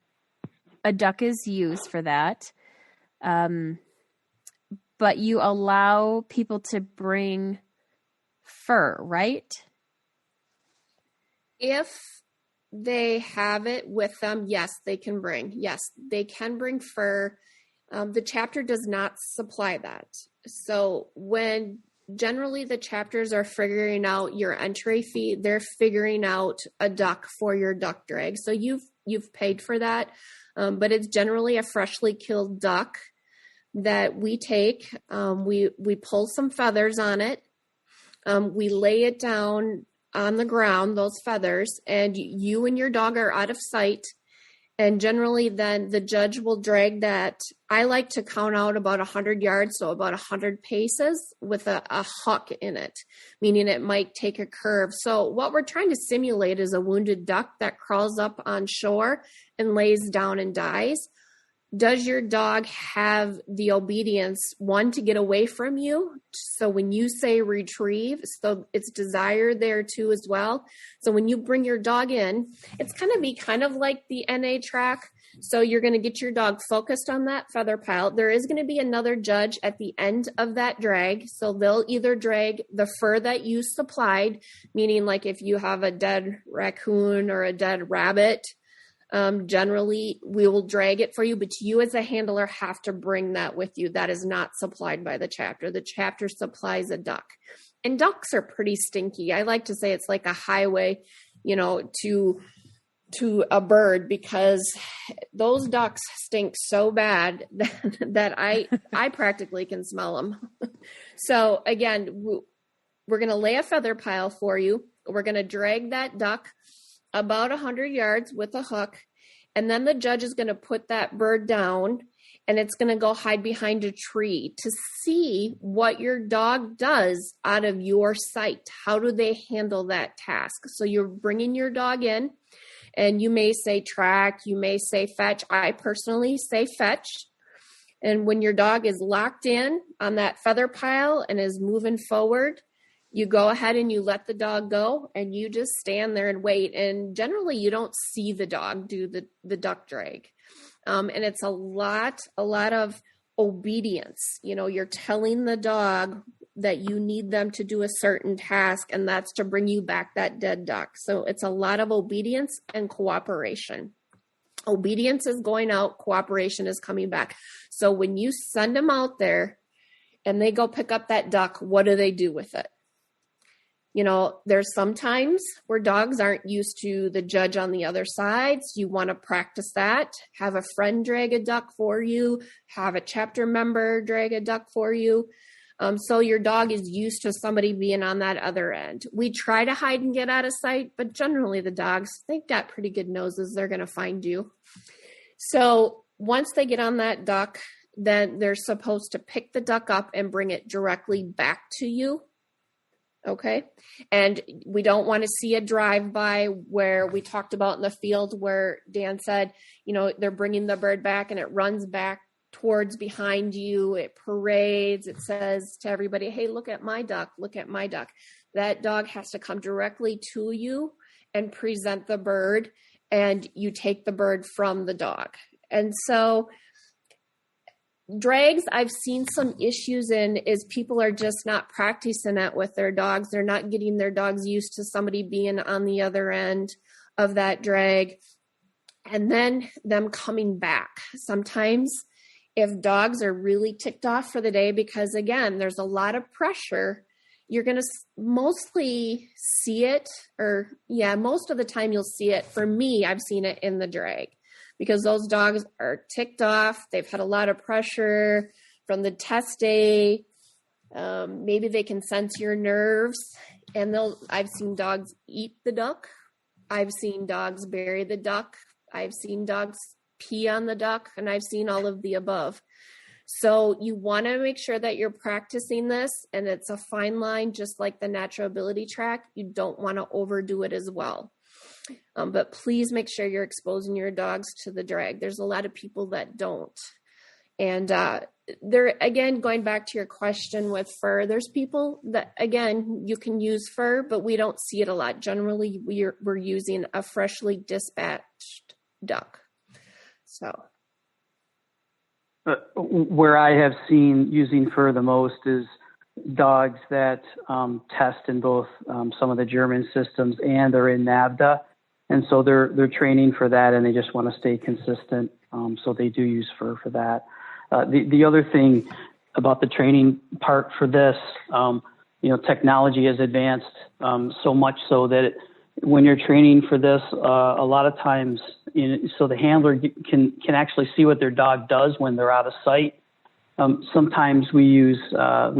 a duck is used for that. But you allow people to bring fur, right? If they have it with them, yes, they can bring. Yes, they can bring fur. The chapter does not supply that. So when generally the chapters are figuring out your entry fee, they're figuring out a duck for your duck drag. So you've paid for that, but it's generally a freshly killed duck that we take. We pull some feathers on it. We lay it down on the ground, those feathers, and you and your dog are out of sight. And generally then the judge will drag that. I like to count out about 100 yards, so about 100 paces with a huck in it, meaning it might take a curve. So what we're trying to simulate is a wounded duck that crawls up on shore and lays down and dies. Does your dog have the obedience, one, to get away from you? So when you say retrieve, so it's desire there too as well. So when you bring your dog in, it's going to be kind of like the NA track. So you're going to get your dog focused on that feather pile. There is going to be another judge at the end of that drag. So they'll either drag the fur that you supplied, meaning like if you have a dead raccoon or a dead rabbit, generally we will drag it for you, but you as a handler have to bring that with you. That is not supplied by the chapter. The chapter supplies a duck, and ducks are pretty stinky. I like to say it's like a highway, to a bird, because those ducks stink so bad that I practically can smell them. So again, we're going to lay a feather pile for you. We're going to drag that duck about 100 yards with a hook, and then the judge is going to put that bird down, and it's going to go hide behind a tree to see what your dog does out of your sight. How do they handle that task? So you're bringing your dog in, and you may say track, you may say fetch. I personally say fetch. And when your dog is locked in on that feather pile and is moving forward, you go ahead and you let the dog go, and you just stand there and wait. And generally you don't see the dog do the duck drag. And it's a lot of obedience. You're telling the dog that you need them to do a certain task, and that's to bring you back that dead duck. So it's a lot of obedience and cooperation. Obedience is going out, cooperation is coming back. So when you send them out there and they go pick up that duck, what do they do with it? There's some times where dogs aren't used to the judge on the other side. So you want to practice that. Have a friend drag a duck for you. Have a chapter member drag a duck for you. So your dog is used to somebody being on that other end. We try to hide and get out of sight, but generally the dogs, they've got pretty good noses. They're going to find you. So once they get on that duck, then they're supposed to pick the duck up and bring it directly back to you. Okay. And we don't want to see a drive-by where we talked about in the field where Dan said, they're bringing the bird back and it runs back towards behind you. It parades. It says to everybody, hey, look at my duck. Look at my duck. That dog has to come directly to you and present the bird, and you take the bird from the dog. And so drags, I've seen some issues in is people are just not practicing it with their dogs. They're not getting their dogs used to somebody being on the other end of that drag, and then them coming back. Sometimes if dogs are really ticked off for the day, because again, there's a lot of pressure, you're going to mostly see it, most of the time you'll see it. For me, I've seen it in the drag, because those dogs are ticked off. They've had a lot of pressure from the test day. Maybe they can sense your nerves, and I've seen dogs eat the duck. I've seen dogs bury the duck. I've seen dogs pee on the duck, and I've seen all of the above. So you want to make sure that you're practicing this, and it's a fine line, just like the natural ability track. You don't want to overdo it as well. But please make sure you're exposing your dogs to the drag. There's a lot of people that don't. And there, again, going back to your question with fur, there's people that, again, you can use fur, but we don't see it a lot. Generally, we're using a freshly dispatched duck. So where I have seen using fur the most is dogs that test in both some of the German systems and they're in NAVHDA. And so they're training for that and they just want to stay consistent. So they do use fur for that. The other thing about the training part for this, technology has advanced so much so that when you're training for this, a lot of times, so the handler can actually see what their dog does when they're out of sight. Sometimes we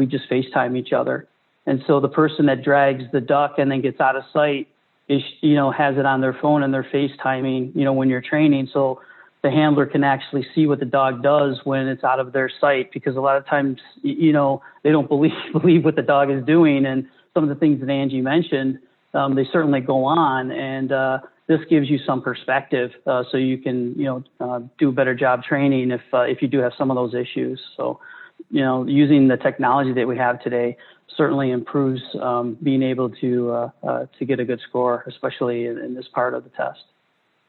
just FaceTime each other. And so the person that drags the duck and then gets out of sight is, has it on their phone and they're FaceTiming, when you're training. So the handler can actually see what the dog does when it's out of their sight, because a lot of times, they don't believe what the dog is doing. And some of the things that Angie mentioned, they certainly go on. And this gives you some perspective so you can, do a better job training if you do have some of those issues. So, using the technology that we have today certainly improves being able to get a good score, especially in this part of the test.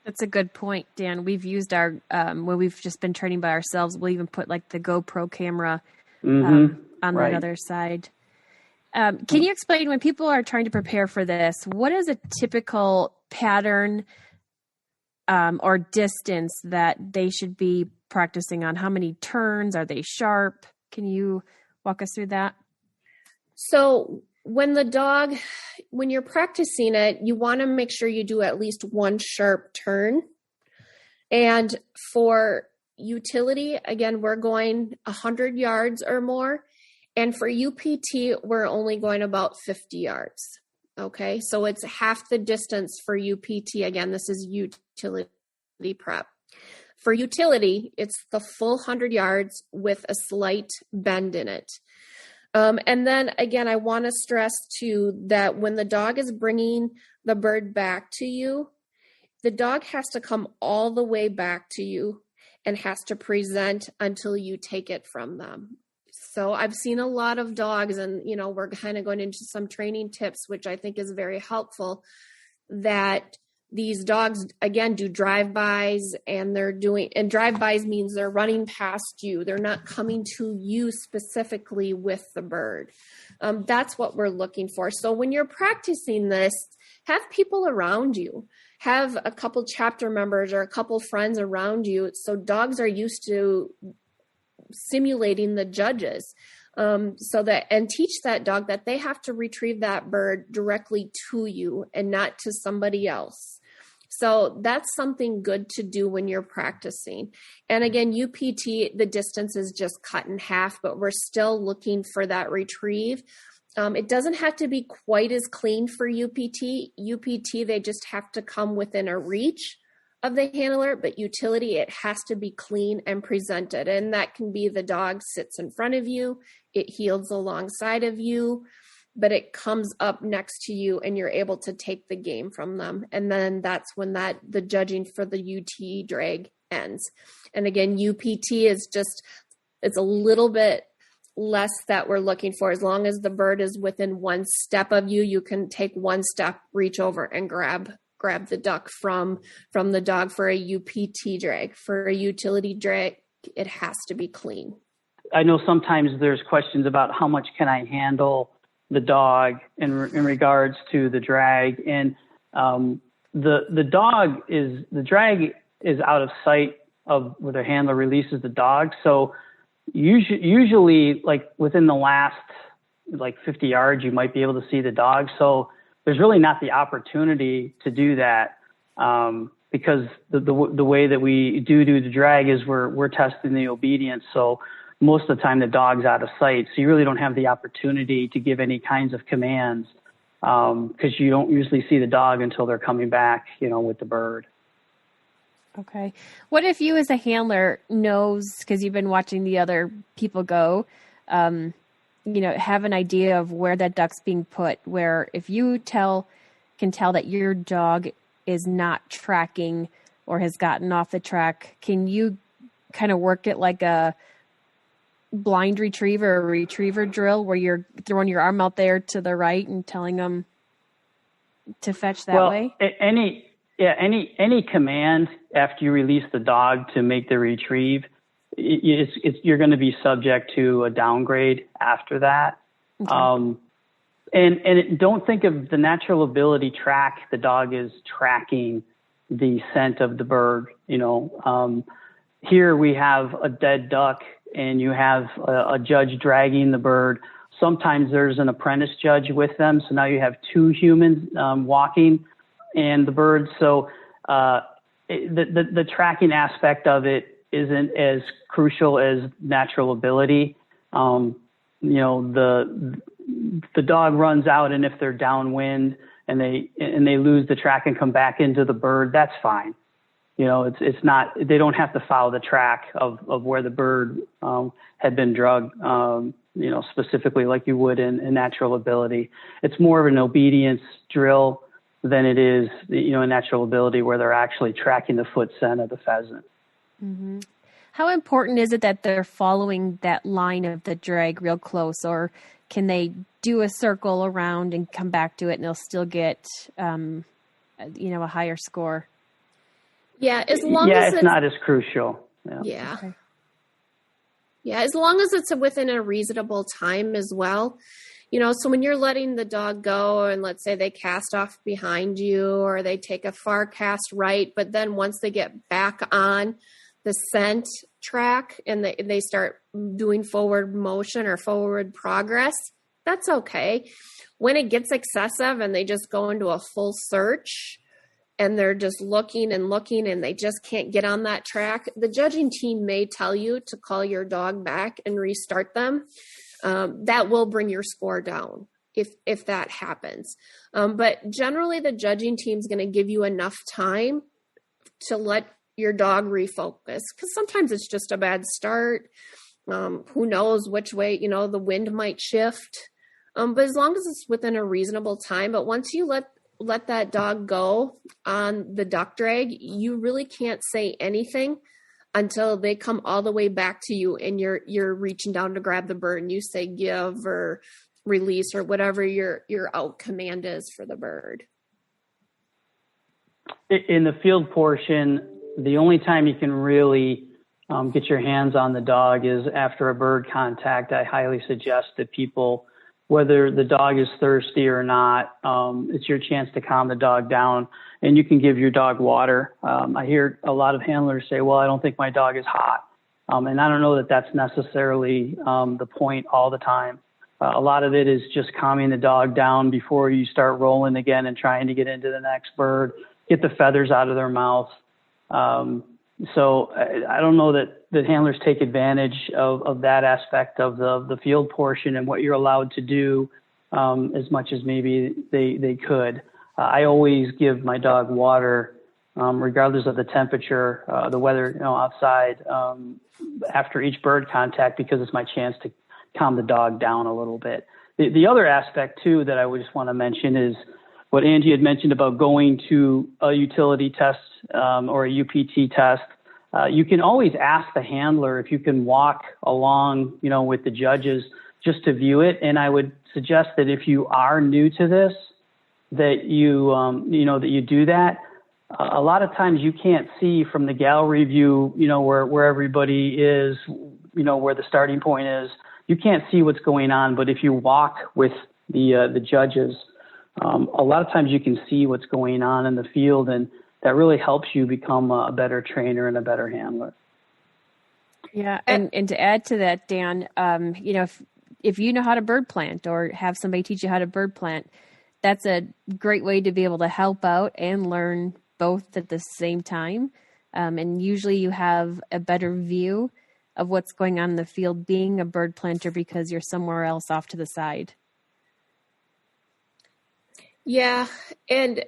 That's a good point, Dan. We've used our, when we've just been training by ourselves, we'll even put like the GoPro camera on right. the other side. Can you explain, when people are trying to prepare for this, what is a typical pattern or distance that they should be practicing on? How many turns? Are they sharp? Can you walk us through that? So when you're practicing it, you want to make sure you do at least one sharp turn. And for utility, again, we're going 100 yards or more. And for UPT, we're only going about 50 yards. Okay, so it's half the distance for UPT. Again, this is utility prep. For utility, it's the full 100 yards with a slight bend in it. And then again, I want to stress too that when the dog is bringing the bird back to you, the dog has to come all the way back to you and has to present until you take it from them. So I've seen a lot of dogs, and we're kind of going into some training tips, which I think is very helpful, that these dogs, again, do drive-bys, and drive-bys means they're running past you. They're not coming to you specifically with the bird. That's what we're looking for. So when you're practicing this, have people around you. Have a couple chapter members or a couple friends around you, so dogs are used to simulating the judges, and teach that dog that they have to retrieve that bird directly to you and not to somebody else. So that's something good to do when you're practicing. And again, UPT, the distance is just cut in half, but we're still looking for that retrieve. It doesn't have to be quite as clean for UPT. UPT, they just have to come within a reach of the handler, but utility, it has to be clean and presented. And that can be the dog sits in front of you, it heels alongside of you, but it comes up next to you and you're able to take the game from them. And then that's when the judging for the UT drag ends. And again, UPT is it's a little bit less that we're looking for. As long as the bird is within one step of you, you can take one step, reach over and grab the duck from the dog for a UPT drag. For a utility drag, it has to be clean. I know sometimes there's questions about how much can I handle the dog in regards to the drag. And the drag is out of sight of where the handler releases the dog. So usually like within the last 50 yards, you might be able to see the dog. So there's really not the opportunity to do that because the way that we do the drag is we're testing the obedience. So most of the time the dog's out of sight. So you really don't have the opportunity to give any kinds of commands because you don't usually see the dog until they're coming back, with the bird. Okay. What if you as a handler knows, because you've been watching the other people go, have an idea of where that duck's being put, where if you can tell that your dog is not tracking or has gotten off the track, can you kind of work it like a blind retriever or retriever drill where you're throwing your arm out there to the right and telling them to fetch that way? Any command after you release the dog to make the retrieve, you're going to be subject to a downgrade after that. Okay. Don't think of the natural ability track. The dog is tracking the scent of the bird. Here we have a dead duck and you have a judge dragging the bird. Sometimes there's an apprentice judge with them. So now you have two humans walking and the bird. So the tracking aspect of it isn't as crucial as natural ability. The dog runs out, and if they're downwind and they lose the track and come back into the bird, that's fine. It's not, they don't have to follow the track of where the bird had been drugged, specifically like you would in natural ability. It's more of an obedience drill than it is, a natural ability where they're actually tracking the foot scent of the pheasant. Mm-hmm. How important is it that they're following that line of the drag real close, or can they do a circle around and come back to it and they'll still get, a higher score? Yeah, as long as it's not as crucial. Yeah. Okay. Yeah, as long as it's within a reasonable time as well. So when you're letting the dog go and let's say they cast off behind you or they take a far cast right, but then once they get back on the scent track and they start doing forward motion or forward progress, that's okay. When it gets excessive and they just go into a full search and they're just looking and they just can't get on that track, the judging team may tell you to call your dog back and restart them. That will bring your score down if that happens. But generally the judging team is going to give you enough time to let your dog refocus, because sometimes it's just a bad start. Who knows which way, the wind might shift. But as long as it's within a reasonable time, but once you let that dog go on the duck drag, you really can't say anything until they come all the way back to you and you're reaching down to grab the bird and you say give or release or whatever your out command is for the bird. In the field portion, the only time you can really get your hands on the dog is after a bird contact. I highly suggest that people, whether the dog is thirsty or not, it's your chance to calm the dog down, and you can give your dog water. I hear a lot of handlers say, well, I don't think my dog is hot. And I don't know that that's necessarily the point all the time. A lot of it is just calming the dog down before you start rolling again and trying to get into the next bird, get the feathers out of their mouth. So I don't know that handlers take advantage of that aspect of the field portion and what you're allowed to do as much as maybe they could. I always give my dog water, regardless of the temperature, the weather, outside, after each bird contact, because it's my chance to calm the dog down a little bit. The other aspect too that I would just want to mention is what Angie had mentioned about going to a utility test or a UPT test. You can always ask the handler if you can walk along, with the judges just to view it. And I would suggest that if you are new to this, that you do that. A lot of times you can't see from the gallery view, where everybody is, where the starting point is. You can't see what's going on. But if you walk with the judges, a lot of times you can see what's going on in the field, and that really helps you become a better trainer and a better handler. Yeah. And to add to that, Dan, if you know how to bird plant or have somebody teach you how to bird plant, that's a great way to be able to help out and learn both at the same time. And usually you have a better view of what's going on in the field being a bird planter because you're somewhere else off to the side. Yeah. And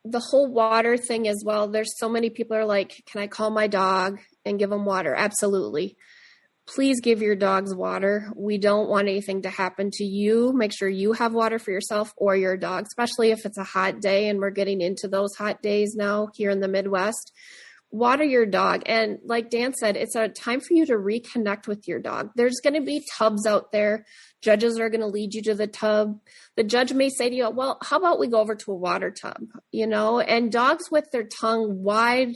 the whole water thing as well. There's so many people are like, can I call my dog and give him water? Absolutely. please give your dogs water. We don't want anything to happen to you. Make sure you have water for yourself or your dog, especially if it's a hot day, and we're getting into those hot days now here in the Midwest. Water your dog. And like Dan said, it's a time for you to reconnect with your dog. There's going to be tubs out there. Judges are going to lead you to the tub. The judge may say to you, well, how about we go over to a water tub, and dogs with their tongue wide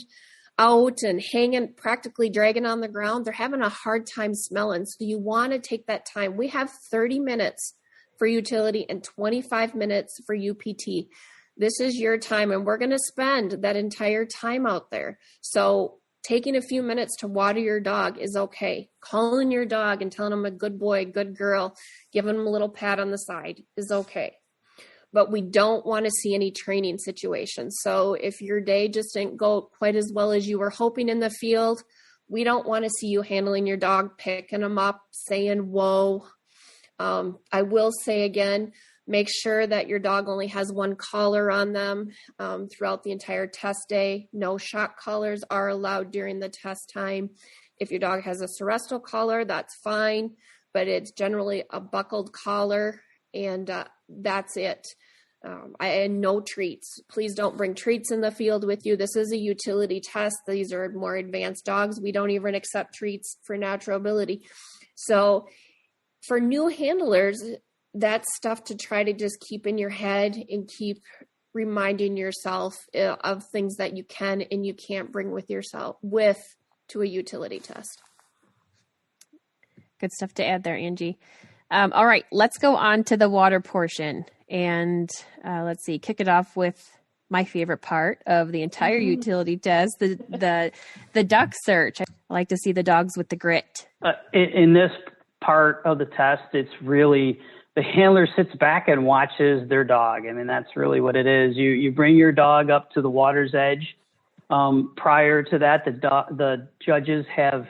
out and hanging, practically dragging on the ground, they're having a hard time smelling. So you want to take that time. We have 30 minutes for utility and 25 minutes for UPT. This is your time, and we're going to spend that entire time out there. So taking a few minutes to water your dog is okay. Calling your dog and telling him a good boy, good girl, giving him a little pat on the side is okay. But we don't want to see any training situations. So if your day just didn't go quite as well as you were hoping in the field, we don't want to see you handling your dog, picking them up, saying, whoa. I will say again, make sure that your dog only has one collar on them throughout the entire test day. No shock collars are allowed during the test time. If your dog has a Seresto collar, that's fine, but it's generally a buckled collar, and that's it. And no treats. Please don't bring treats in the field with you. This is a utility test. These are more advanced dogs. We don't even accept treats for natural ability. So for new handlers, that's stuff to try to just keep in your head and keep reminding yourself of things that you can and you can't bring with yourself to a utility test. Good stuff to add there, Angie. All right, let's go on to the water portion, and let's see, kick it off with my favorite part of the entire utility test, the duck search. I like to see the dogs with the grit. In this part of the test, it's really the handler sits back and watches their dog. I mean, that's really what it is. You bring your dog up to the water's edge. Prior to that, the judges have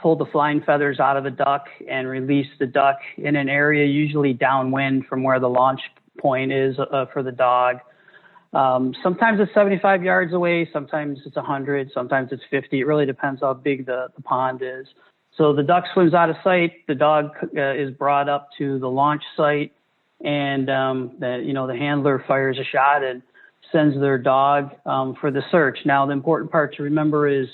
pulled the flying feathers out of the duck and released the duck in an area usually downwind from where the launch point is for the dog. Sometimes it's 75 yards away, sometimes it's 100, sometimes it's 50. It really depends how big the pond is. So the duck swims out of sight, the dog is brought up to the launch site, and the handler fires a shot and sends their dog for the search. Now, the important part to remember is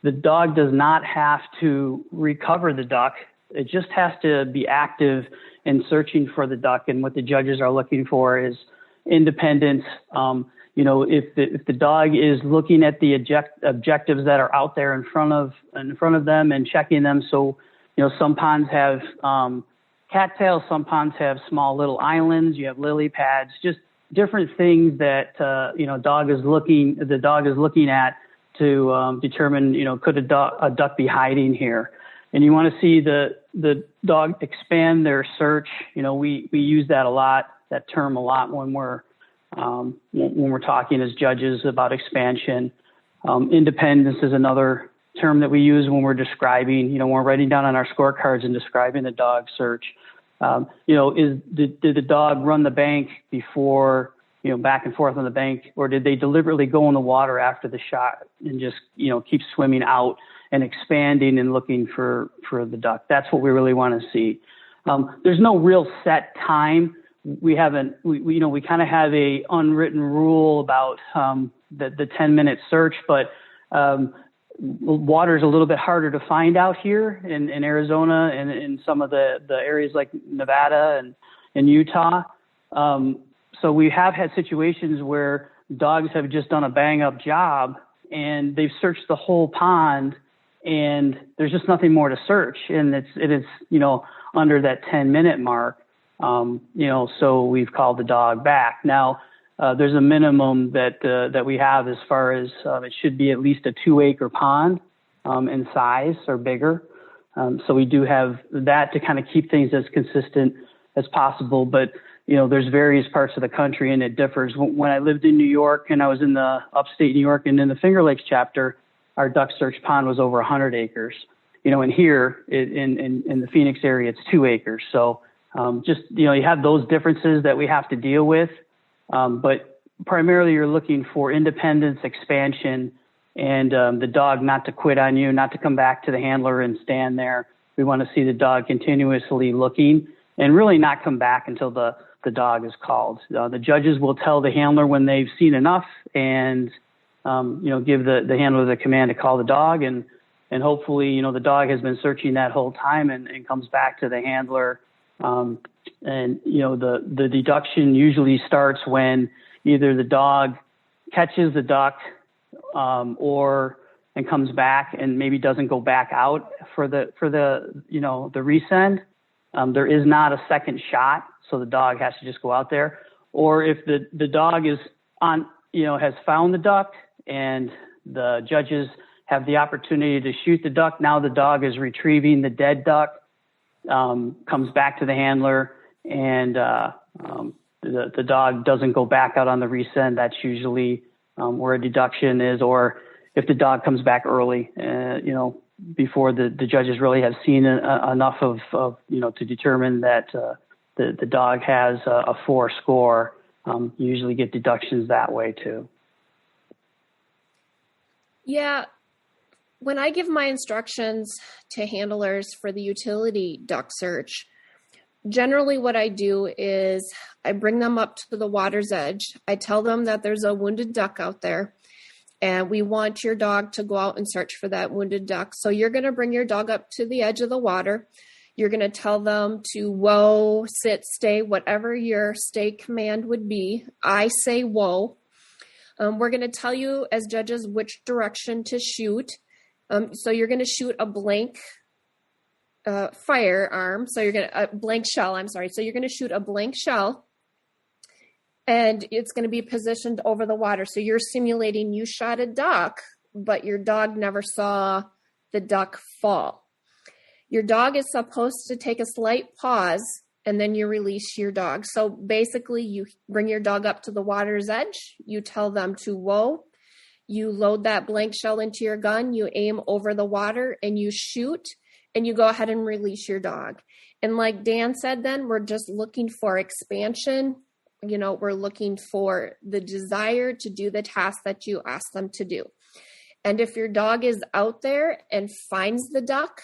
the dog does not have to recover the duck. It just has to be active in searching for the duck. And what the judges are looking for is independence. If the dog is looking at the objectives that are out there in front of them and checking them. So, some ponds have cattails, some ponds have small little islands. You have lily pads, just different things that the dog is looking at to determine, could a duck be hiding here? And you want to see the dog expand their search. We use that term a lot when we're talking as judges about expansion. Independence is another term that we use when we're describing, when we're writing down on our scorecards and describing the dog search. Did the dog run the bank before, back and forth on the bank, or did they deliberately go in the water after the shot and just, keep swimming out and expanding and looking for the duck? That's what we really want to see. There's no real set time. We kind of have a unwritten rule about the 10-minute search, but water is a little bit harder to find out here in Arizona and in some of the areas like Nevada and Utah. So we have had situations where dogs have just done a bang-up job and they've searched the whole pond and there's just nothing more to search, and it is under that 10-minute mark. So we've called the dog back. Now, there's a minimum that we have as far as it should be at least a 2-acre pond in size or bigger. So we do have that to kind of keep things as consistent as possible. But, there's various parts of the country and it differs. When I lived in New York and I was in the upstate New York and in the Finger Lakes chapter, our duck search pond was over 100 acres. And here in the Phoenix area, it's 2 acres. So you have those differences that we have to deal with. But primarily you're looking for independence, expansion, and the dog not to quit on you, not to come back to the handler and stand there. We want to see the dog continuously looking and really not come back until the dog is called. The judges will tell the handler when they've seen enough and, give the handler the command to call the dog. And hopefully, the dog has been searching that whole time and comes back to the handler. The deduction usually starts when either the dog catches the duck and comes back and maybe doesn't go back out for the resend. There is not a second shot, so the dog has to just go out there. Or if the dog is has found the duck and the judges have the opportunity to shoot the duck, now the dog is retrieving the dead duck, comes back to the handler, and the dog doesn't go back out on the resend. That's usually where a deduction is. Or if the dog comes back early, before the judges really have seen enough of to determine that the dog has a 4 score, you usually get deductions that way too. Yeah. When I give my instructions to handlers for the utility duck search, generally what I do is I bring them up to the water's edge. I tell them that there's a wounded duck out there, and we want your dog to go out and search for that wounded duck. So you're going to bring your dog up to the edge of the water. You're going to tell them to whoa, sit, stay, whatever your stay command would be. I say whoa. We're going to tell you as judges which direction to shoot. So you're going to shoot a blank firearm. So you're going to blank shell. I'm sorry. So you're going to shoot a blank shell, and it's going to be positioned over the water. So you're simulating you shot a duck, but your dog never saw the duck fall. Your dog is supposed to take a slight pause, and then you release your dog. So basically, you bring your dog up to the water's edge. You tell them to whoa. You load that blank shell into your gun. You aim over the water, and you shoot, and you go ahead and release your dog. And like Dan said, then we're just looking for expansion. We're looking for the desire to do the task that you ask them to do. And if your dog is out there and finds the duck,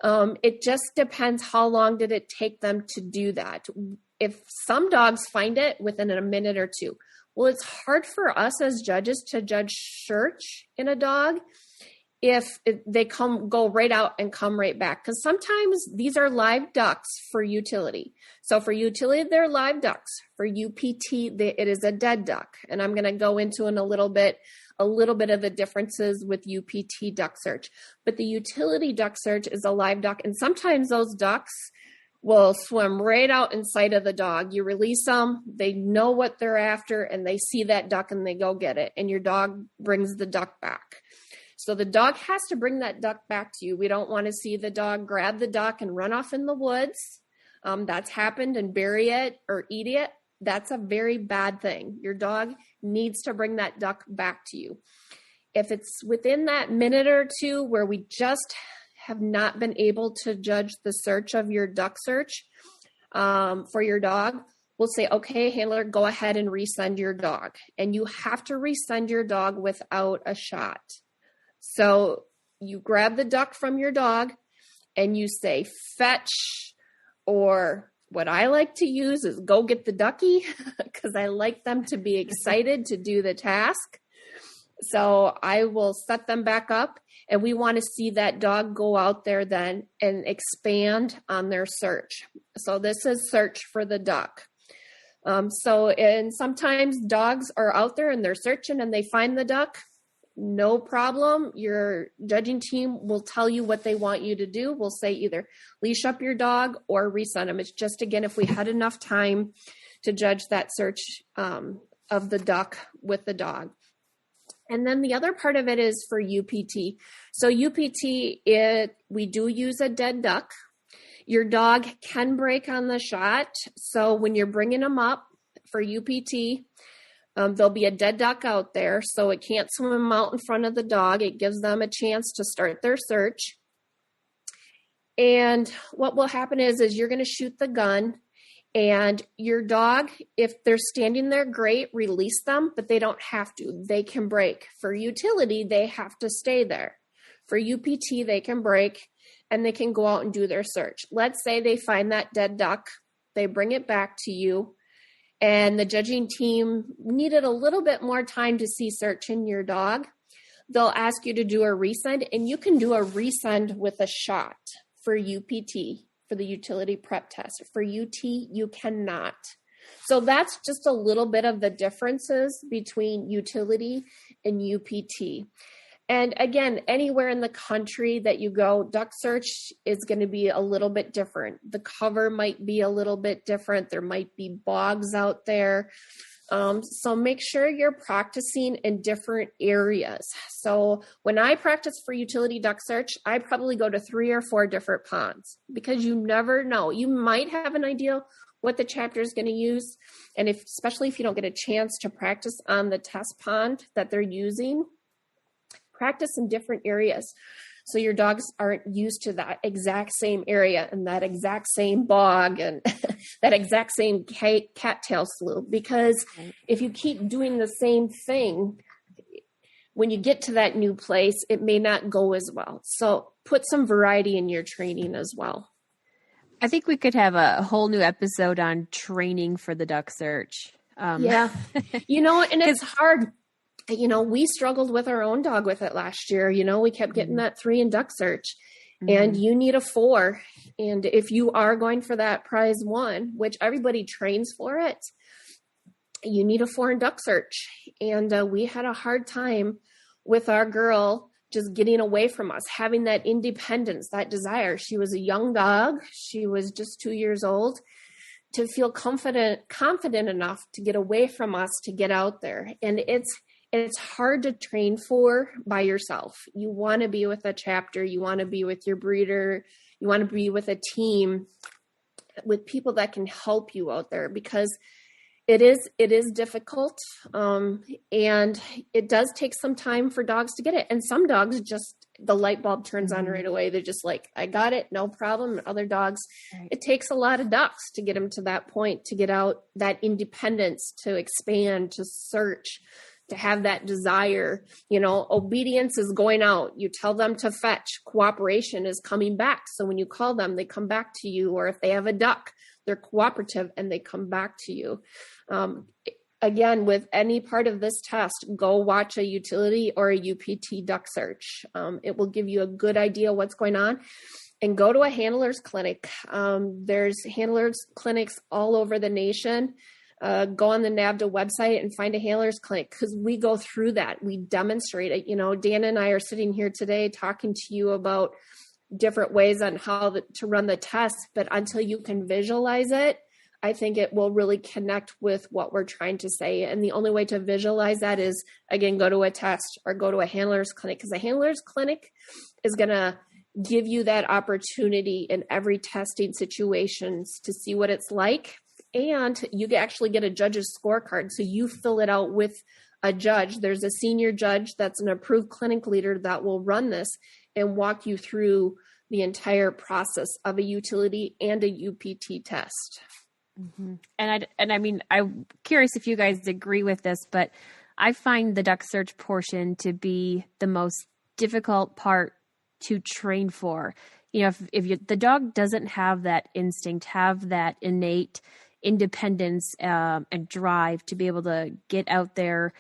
it just depends how long did it take them to do that. If some dogs find it within a minute or two, well, it's hard for us as judges to judge search in a dog if they go right out and come right back. Because sometimes these are live ducks for utility. So for utility, they're live ducks. For UPT, it is a dead duck. And I'm going to go into in a little bit of the differences with UPT duck search. But the utility duck search is a live duck. And sometimes those ducks will swim right out in sight of the dog. You release them, they know what they're after, and they see that duck and they go get it. And your dog brings the duck back. So the dog has to bring that duck back to you. We don't want to see the dog grab the duck and run off in the woods. That's happened, and bury it or eat it. That's a very bad thing. Your dog needs to bring that duck back to you. If it's within that minute or two where we just have not been able to judge the search of your duck search for your dog, we'll say, okay, handler, go ahead and resend your dog. And you have to resend your dog without a shot. So you grab the duck from your dog and you say fetch, or what I like to use is go get the ducky, because I like them to be excited to do the task. So I will set them back up, and we want to see that dog go out there then and expand on their search. So this is search for the duck. And sometimes dogs are out there and they're searching and they find the duck. No problem. Your judging team will tell you what they want you to do. We'll say either leash up your dog or resend them. It's just, again, if we had enough time to judge that search of the duck with the dog. And then the other part of it is for UPT. So UPT, we do use a dead duck. Your dog can break on the shot. So when you're bringing them up for UPT, there'll be a dead duck out there, so it can't swim out in front of the dog. It gives them a chance to start their search. And what will happen is you're going to shoot the gun, And your dog, if they're standing there, great, release them, but they don't have to. They can break. For utility, they have to stay there. For UPT, they can break and they can go out and do their search. Let's say they find that dead duck, they bring it back to you, and the judging team needed a little bit more time to see searching your dog. They'll ask you to do a resend, and you can do a resend with a shot for UPT, for the utility prep test. For UT, you cannot. So that's just a little bit of the differences between utility and UPT. And again, anywhere in the country that you go, duck search is going to be a little bit different. The cover might be a little bit different. There might be bogs out there. So make sure you're practicing in different areas. So when I practice for utility duck search, I probably go to 3 or 4 different ponds, because you never know. You might have an idea what the chapter is going to use. And especially if you don't get a chance to practice on the test pond that they're using, practice in different areas. So your dogs aren't used to that exact same area and that exact same bog and that exact same cattail slough. Because if you keep doing the same thing, when you get to that new place, it may not go as well. So put some variety in your training as well. I think we could have a whole new episode on training for the duck search. Yeah. And it's hard. We struggled with our own dog with it last year. We kept getting that 3 in duck search, and you need a 4. And if you are going for that prize 1, which everybody trains for it, you need a 4 in duck search. And we had a hard time with our girl just getting away from us, having that independence, that desire. She was a young dog. She was just 2 years old, to feel confident enough to get away from us, to get out there. And it's hard to train for by yourself. You want to be with a chapter. You want to be with your breeder. You want to be with a team, with people that can help you out there, because it is difficult. And it does take some time for dogs to get it. And some dogs just, the light bulb turns on right away. They're just like, I got it, no problem. And other dogs, it takes a lot of ducks to get them to that point, to get out that independence, to expand, to search, to have that desire. Obedience is going out. You tell them to fetch. Cooperation is coming back. So when you call them, they come back to you. Or if they have a duck, they're cooperative and they come back to you. Again, with any part of this test, go watch a utility or a UPT duck search. It will give you a good idea what's going on. And go to a handler's clinic. There's handler's clinics all over the nation. Go on the NAVHDA website and find a handler's clinic, because we go through that. We demonstrate it. Dan and I are sitting here today talking to you about different ways on how to run the test, but until you can visualize it, I think it will really connect with what we're trying to say. And the only way to visualize that is, again, go to a test or go to a handler's clinic, because a handler's clinic is going to give you that opportunity in every testing situations to see what it's like. And you actually get a judge's scorecard. So you fill it out with a judge. There's a senior judge that's an approved clinic leader that will run this and walk you through the entire process of a utility and a UPT test. Mm-hmm. And I mean, I'm curious if you guys agree with this, but I find the duck search portion to be the most difficult part to train for. If the dog doesn't have that instinct, have that innate independence and drive to be able to get out there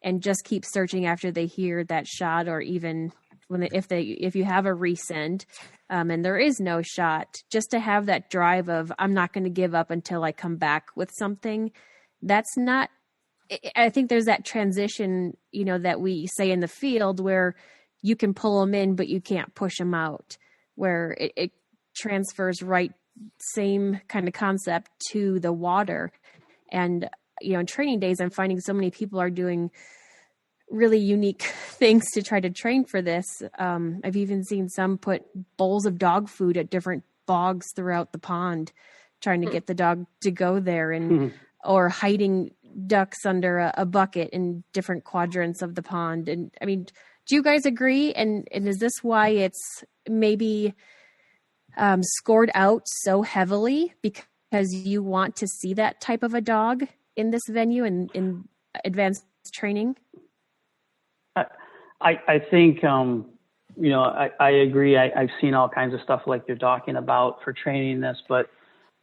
and just keep searching after they hear that shot, or even if you have a resend and there is no shot, just to have that drive of, I'm not going to give up until I come back with something. That's not, I think there's that transition, that we say in the field where you can pull them in, but you can't push them out, where it transfers right, same kind of concept to the water. And, in training days, I'm finding so many people are doing really unique things to try to train for this. I've even seen some put bowls of dog food at different bogs throughout the pond, trying to get the dog to go there, and or hiding ducks under a bucket in different quadrants of the pond. And I mean, do you guys agree? And is this why it's maybe scored out so heavily? Because because you want to see that type of a dog in this venue and in advanced training? I think, I agree. I've seen all kinds of stuff like you're talking about for training this, but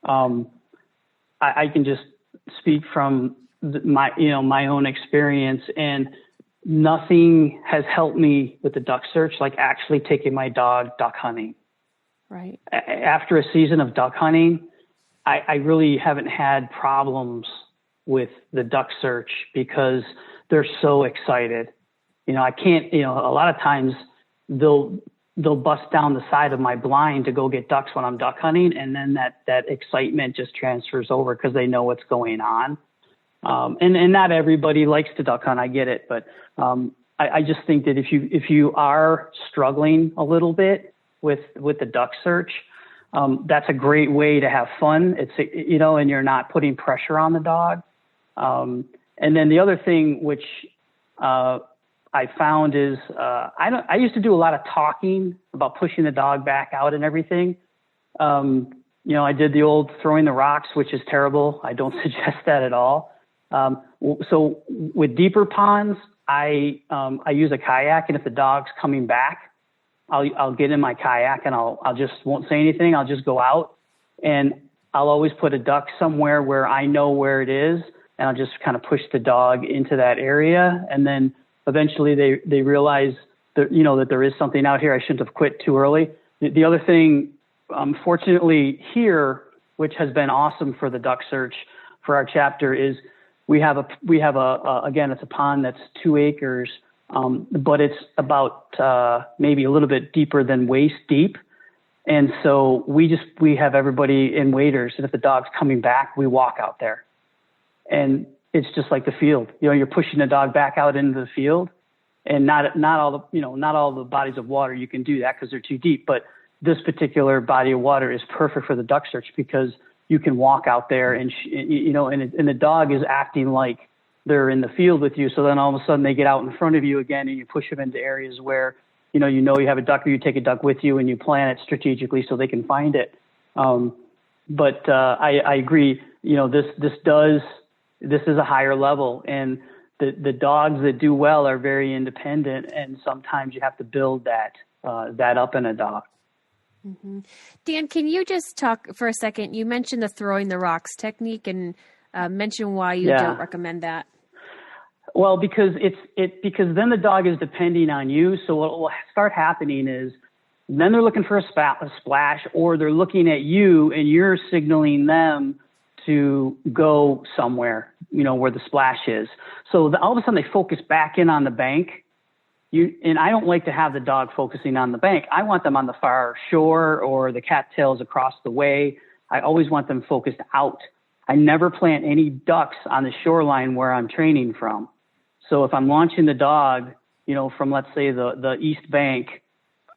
I can just speak from my own experience, and nothing has helped me with the duck search like actually taking my dog duck hunting. Right. After a season of duck hunting, I really haven't had problems with the duck search because they're so excited. I can't, a lot of times they'll bust down the side of my blind to go get ducks when I'm duck hunting. And then that excitement just transfers over because they know what's going on. And not everybody likes to duck hunt. I get it. But I just think that if you are struggling a little bit with the duck search, that's a great way to have fun. It's, and you're not putting pressure on the dog. And then the other thing, which I found is I used to do a lot of talking about pushing the dog back out and everything. I did the old throwing the rocks, which is terrible. I don't suggest that at all. So with deeper ponds, I use a kayak, and if the dog's coming back, I'll get in my kayak and I'll just won't say anything. I'll just go out, and I'll always put a duck somewhere where I know where it is, and I'll just kind of push the dog into that area. And then eventually they realize that, that there is something out here. I shouldn't have quit too early. The other thing, fortunately here, which has been awesome for the duck search for our chapter, is we have again, it's a pond that's 2 acres, but it's about maybe a little bit deeper than waist deep. And so we have everybody in waders, and if the dog's coming back, we walk out there. And it's just like the field. You're pushing the dog back out into the field, and not all the bodies of water you can do that because they're too deep. But this particular body of water is perfect for the duck search because you can walk out there and the dog is acting like they're in the field with you. So then all of a sudden they get out in front of you again, and you push them into areas where you have a duck, or you take a duck with you and you plan it strategically so they can find it. But I agree. This is a higher level, and the dogs that do well are very independent, and sometimes you have to build that up in a dog. Mm-hmm. Dan, can you just talk for a second? You mentioned the throwing the rocks technique, and mention why you don't recommend that. Well, because because then the dog is depending on you. So what will start happening is then they're looking for a splash, or they're looking at you and you're signaling them to go somewhere, where the splash is. So all of a sudden they focus back in on the bank. And I don't like to have the dog focusing on the bank. I want them on the far shore or the cattails across the way. I always want them focused out. I never plant any ducks on the shoreline where I'm training from. So if I'm launching the dog, from let's say the east bank,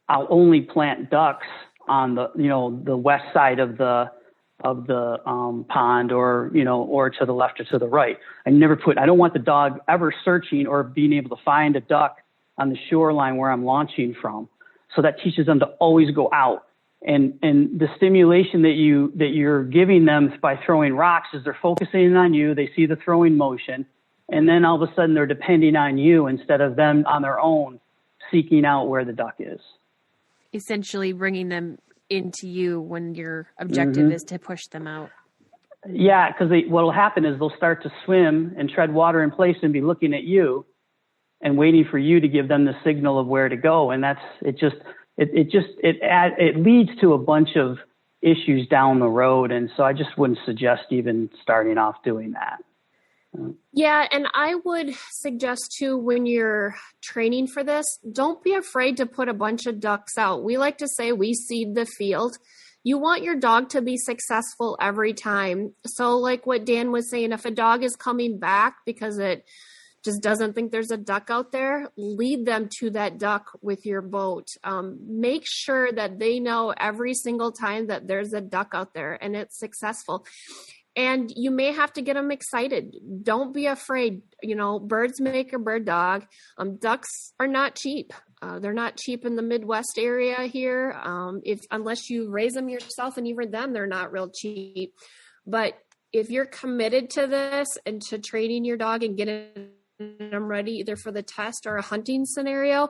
I'll only plant ducks on the west side of the pond, or to the left or to the right. I don't want the dog ever searching or being able to find a duck on the shoreline where I'm launching from. So that teaches them to always go out. And the stimulation that you're giving them by throwing rocks is they're focusing on you. They see the throwing motion, and then all of a sudden they're depending on you instead of them on their own seeking out where the duck is. Essentially bringing them into you when your objective is to push them out. Yeah, because what will happen is they'll start to swim and tread water in place and be looking at you and waiting for you to give them the signal of where to go. And it leads to a bunch of issues down the road. And so I just wouldn't suggest even starting off doing that. Yeah, and I would suggest too, when you're training for this, don't be afraid to put a bunch of ducks out. We like to say we seed the field. You want your dog to be successful every time. So like what Dan was saying, if a dog is coming back because it just doesn't think there's a duck out there, lead them to that duck with your boat. Make sure that they know every single time that there's a duck out there and it's successful. And you may have to get them excited. Don't be afraid. Birds make a bird dog. Ducks are not cheap. They're not cheap in the Midwest area here. Unless you raise them yourself, and even then, they're not real cheap. But if you're committed to this and to training your dog and getting them ready either for the test or a hunting scenario,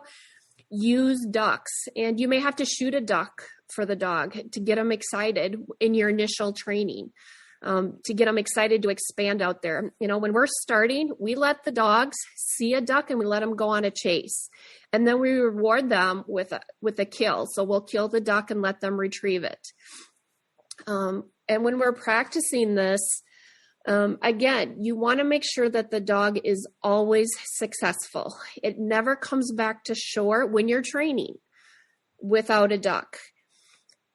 use ducks. And you may have to shoot a duck for the dog to get them excited in your initial training, to get them excited to expand out there. You know, when we're starting, we let the dogs see a duck and we let them go on a chase. And then we reward them with a kill. So we'll kill the duck and let them retrieve it. And when we're practicing this, again, you want to make sure that the dog is always successful. It never comes back to shore when you're training without a duck.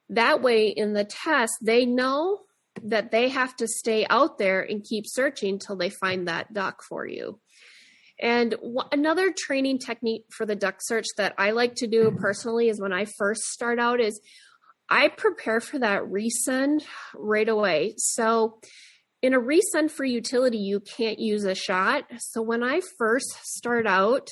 That way in the test, they know that they have to stay out there and keep searching till they find that duck for you. And another training technique for the duck search that I like to do personally is when I first start out is I prepare for that resend right away. So in a resend for utility, you can't use a shot. So when I first start out,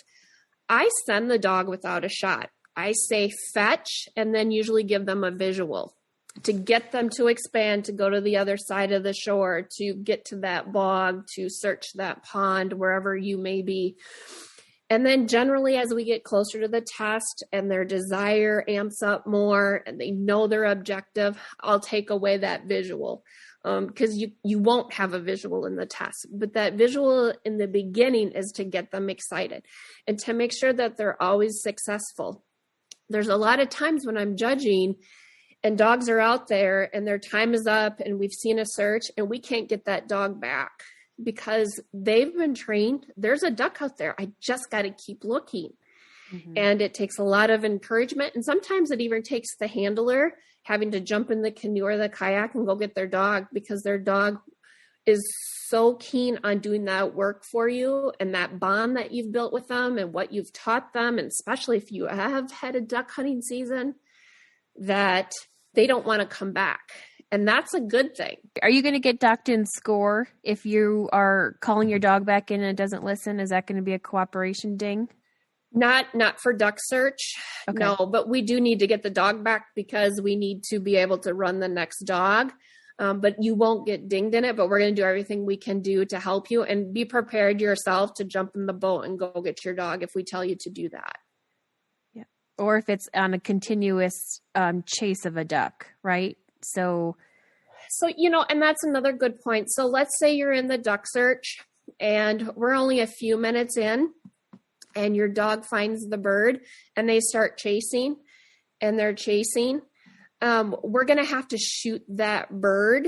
I send the dog without a shot. I say fetch and then usually give them a visual to get them to expand, to go to the other side of the shore, to get to that bog, to search that pond, wherever you may be. And then generally as we get closer to the test and their desire amps up more and they know their objective, I'll take away that visual. Because you won't have a visual in the test, but that visual in the beginning is to get them excited and to make sure that they're always successful. There's a lot of times when I'm judging and dogs are out there and their time is up and we've seen a search and we can't get that dog back because they've been trained. There's a duck out there. I just got to keep looking. Mm-hmm. And it takes a lot of encouragement. And sometimes it even takes the handler having to jump in the canoe or the kayak and go get their dog because their dog is so keen on doing that work for you and that bond that you've built with them and what you've taught them. And especially if you have had a duck hunting season, that they don't want to come back. And that's a good thing. Are you going to get docked in score if you are calling your dog back in and it doesn't listen? Is that going to be a cooperation ding? Not for duck search, okay. No, but we do need to get the dog back because we need to be able to run the next dog. But you won't get dinged in it, but we're going to do everything we can do to help you and be prepared yourself to jump in the boat and go get your dog if we tell you to do that. Yeah. Or if it's on a continuous chase of a duck, right? So, and that's another good point. So let's say you're in the duck search and we're only a few minutes in and your dog finds the bird and they start chasing and they're chasing. We're going to have to shoot that bird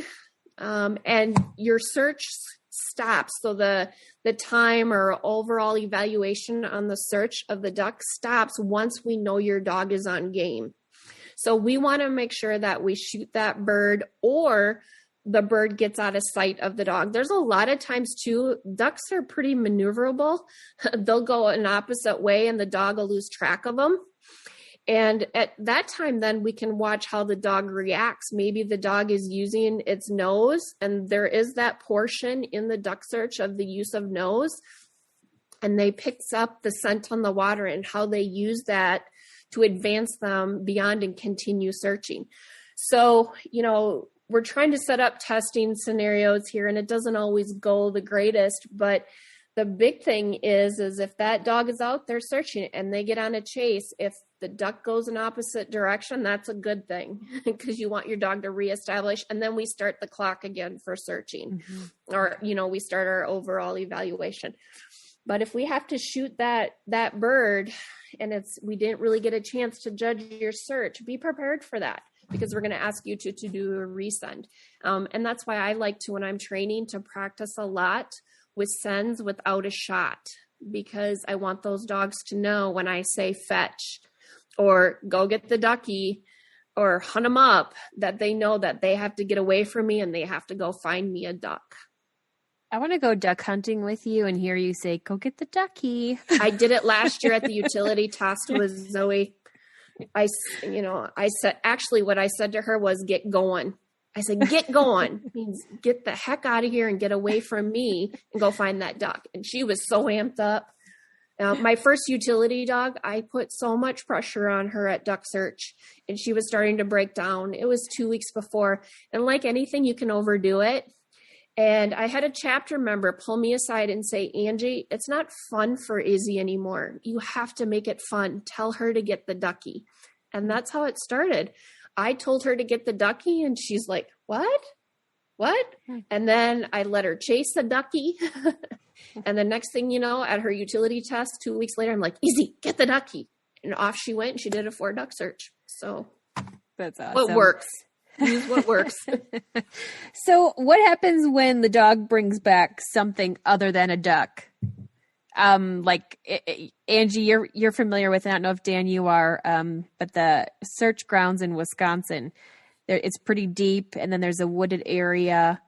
and your search stops. So the time or overall evaluation on the search of the duck stops once we know your dog is on game. So we want to make sure that we shoot that bird or the bird gets out of sight of the dog. There's a lot of times too, ducks are pretty maneuverable. They'll go an opposite way and the dog will lose track of them. And at that time, then we can watch how the dog reacts. Maybe the dog is using its nose, and there is that portion in the duck search of the use of nose, and they picks up the scent on the water and how they use that to advance them beyond and continue searching. So, we're trying to set up testing scenarios here, and it doesn't always go the greatest, but the big thing is if that dog is out there searching and they get on a chase, if the duck goes in opposite direction, that's a good thing because you want your dog to reestablish. And then we start the clock again for searching or, we start our overall evaluation. But if we have to shoot that bird and we didn't really get a chance to judge your search, be prepared for that because we're going to ask you to do a resend. And that's why I like to, when I'm training, to practice a lot with sends without a shot, because I want those dogs to know when I say fetch or go get the ducky or hunt them up, that they know that they have to get away from me and they have to go find me a duck. I want to go duck hunting with you and hear you say, go get the ducky. I did it last year at the utility test with Zoe. I said, actually what I said to her was get going. I said, get going. It means get the heck out of here and get away from me and go find that duck. And she was so amped up. My first utility dog, I put so much pressure on her at duck search, and she was starting to break down. It was 2 weeks before, and like anything, you can overdo it. And I had a chapter member pull me aside and say, Angie, it's not fun for Izzy anymore. You have to make it fun. Tell her to get the ducky. And that's how it started. I told her to get the ducky, and she's like, what? And then I let her chase the ducky. And the next thing you know, at her utility test 2 weeks later, I'm like, Izzy, get the ducky. And off she went, and she did a 4-duck search. So that's awesome. What works? Use what works. So what happens when the dog brings back something other than a duck? Angie, you're familiar with it. I don't know if Dan, you are, but the search grounds in Wisconsin, it's pretty deep, and then there's a wooded area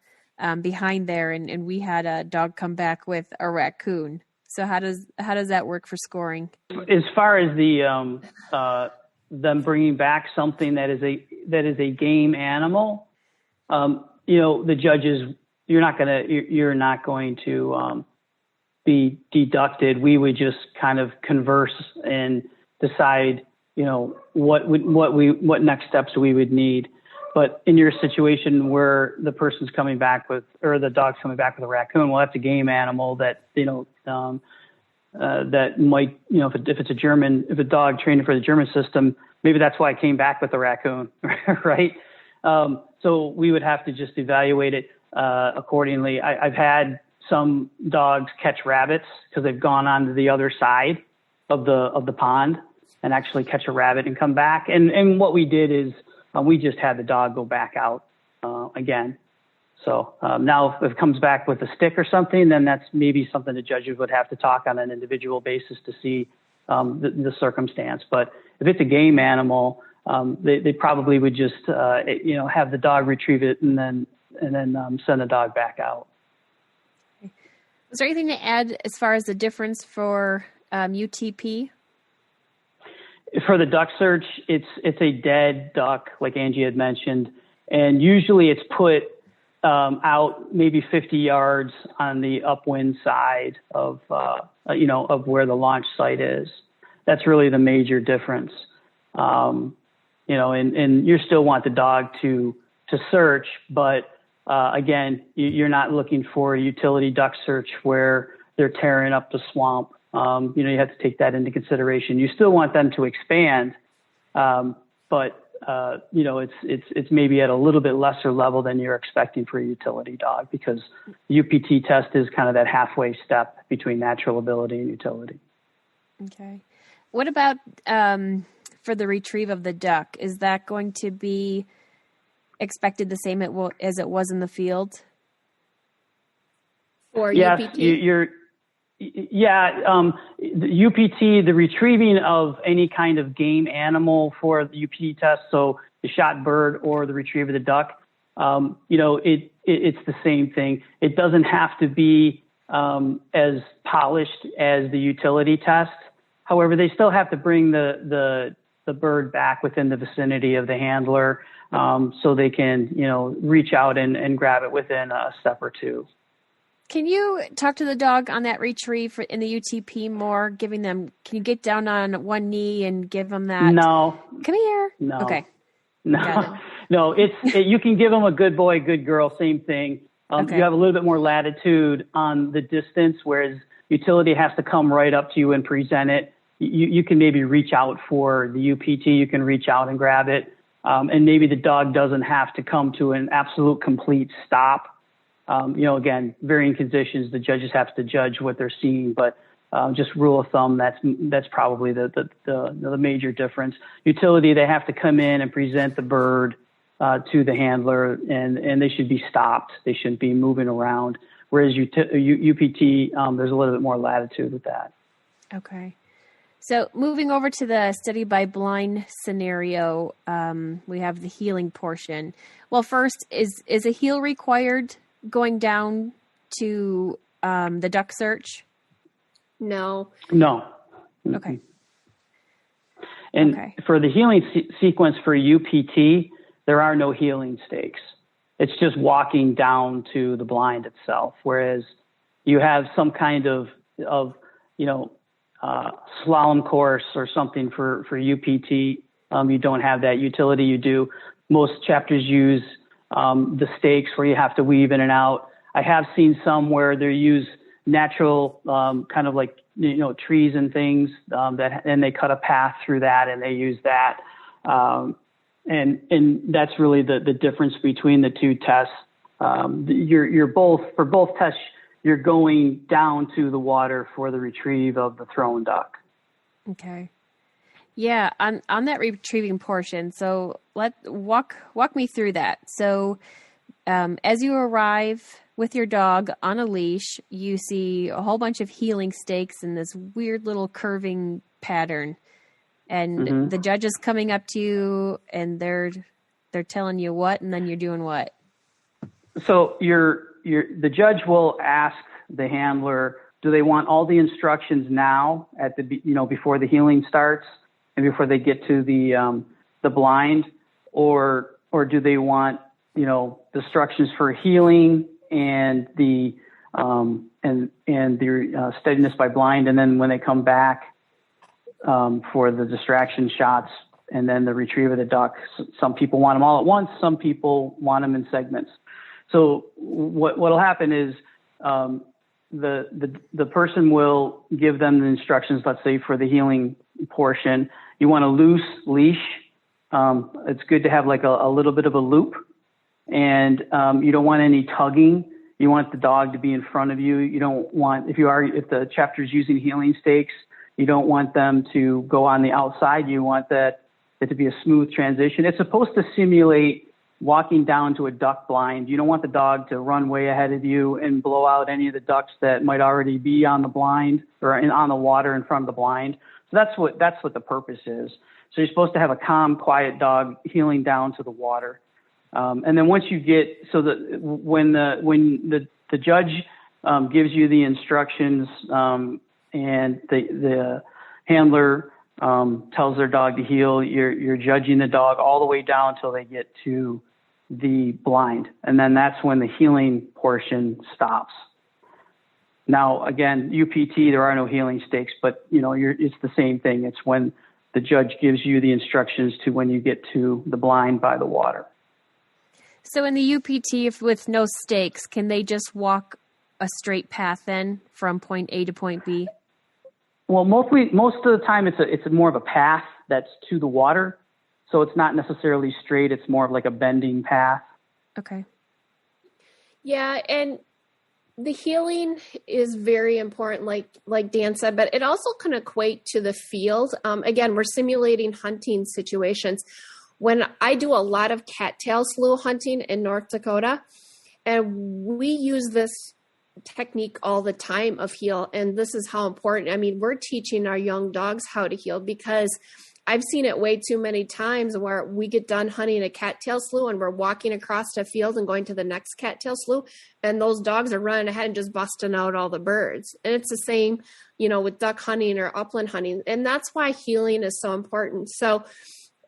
behind there, and we had a dog come back with a raccoon. So how does that work for scoring? As far as the them bringing back something that is a game animal, the judges, you're not going to be deducted. We would just kind of converse and decide, what next steps we would need. But in your situation where the person's coming back with, or the dog's coming back with a raccoon, well, that's a game animal that, that might, if a dog training for the German system, maybe that's why I came back with the raccoon, right? So we would have to just evaluate it accordingly. I've had some dogs catch rabbits because they've gone on to the other side of the pond and actually catch a rabbit and come back. And what we did is we just had the dog go back out again. So now if it comes back with a stick or something, then that's maybe something the judges would have to talk on an individual basis to see the circumstance. But if it's a game animal, they probably would just have the dog retrieve it and then send the dog back out. Is there anything to add as far as the difference for UTP? For the duck search, it's a dead duck, like Angie had mentioned, and usually it's put out maybe 50 yards on the upwind side of where the launch site is. That's really the major difference. And you still want the dog to search, but again, you're not looking for a utility duck search where they're tearing up the swamp. You have to take that into consideration. You still want them to expand, but it's maybe at a little bit lesser level than you're expecting for a utility dog, because the UPT test is kind of that halfway step between natural ability and utility. Okay. What about for the retrieve of the duck? Is that going to be expected the same as it was in the field? Or yes, UPT? The UPT, the retrieving of any kind of game animal for the UPT test, so the shot bird or the retrieve of the duck, it's the same thing. It doesn't have to be as polished as the utility test. However, they still have to bring the bird back within the vicinity of the handler, so they can, reach out and grab it within a step or two. Can you talk to the dog on that retrieve in the UTP more, can you get down on one knee and give them that? No. Come here. No. Okay. No. No, you can give them a good boy, good girl, same thing. Okay. You have a little bit more latitude on the distance, whereas utility has to come right up to you and present it. You can maybe reach out for the UPT. You can reach out and grab it. And maybe the dog doesn't have to come to an absolute complete stop. Again, varying conditions, the judges have to judge what they're seeing, but just rule of thumb, that's probably the major difference. Utility, they have to come in and present the bird to the handler, and they should be stopped. They shouldn't be moving around. Whereas UPT, there's a little bit more latitude with that. Okay. So moving over to the study by blind scenario, we have the healing portion. Well, first, is a heel required going down to the duck search? No. Okay. And for the healing sequence for UPT, there are no healing stakes. It's just walking down to the blind itself. Whereas you have some kind of slalom course or something for UPT, you don't have that utility. You do. Most chapters use the stakes where you have to weave in and out. I have seen some where they use natural kind of like, trees and things and they cut a path through that and they use that. And that's really the difference between the two tests. You're both, for both tests, you're going down to the water for the retrieve of the thrown duck. Okay. Yeah, on that retrieving portion, so walk me through that. So as you arrive with your dog on a leash, you see a whole bunch of healing stakes in this weird little curving pattern. And the judge is coming up to you and they're telling you what, and then you're doing what? So the judge will ask the handler, do they want all the instructions now at the, before the healing starts and before they get to the blind, or do they want, the instructions for healing and the steadiness by blind, and then when they come back for the distraction shots and then the retrieve of the duck. Some people want them all at once. Some people want them in segments. So what'll happen is the person will give them the instructions. Let's say for the healing portion, you want a loose leash. It's good to have like a little bit of a loop, and you don't want any tugging. You want the dog to be in front of you. You don't want, if the chapter is using healing stakes, you don't want them to go on the outside. You want it to be a smooth transition. It's supposed to simulate walking down to a duck blind. You don't want the dog to run way ahead of you and blow out any of the ducks that might already be on the blind or on the water in front of the blind. So that's what the purpose is. So you're supposed to have a calm, quiet dog heeling down to the water. And then once you get, so that when the judge gives you the instructions, and the handler tells their dog to heel, you're judging the dog all the way down until they get to the blind. And then that's when the healing portion stops. Now, again, UPT, there are no healing stakes, but it's the same thing. It's when the judge gives you the instructions to when you get to the blind by the water. So in the UPT, with no stakes, can they just walk a straight path then from point A to point B? Well, most of the time it's more of a path that's to the water. So it's not necessarily straight. It's more of like a bending path. Okay. Yeah. And the healing is very important, like Dan said, but it also can equate to the field. Again, we're simulating hunting situations. When I do a lot of cattail slough hunting in North Dakota, and we use this technique all the time of heel, and this is how important. I mean, we're teaching our young dogs how to heel, because I've seen it way too many times where we get done hunting a cattail slough and we're walking across a field and going to the next cattail slough, and those dogs are running ahead and just busting out all the birds. And it's the same, with duck hunting or upland hunting. And that's why healing is so important. So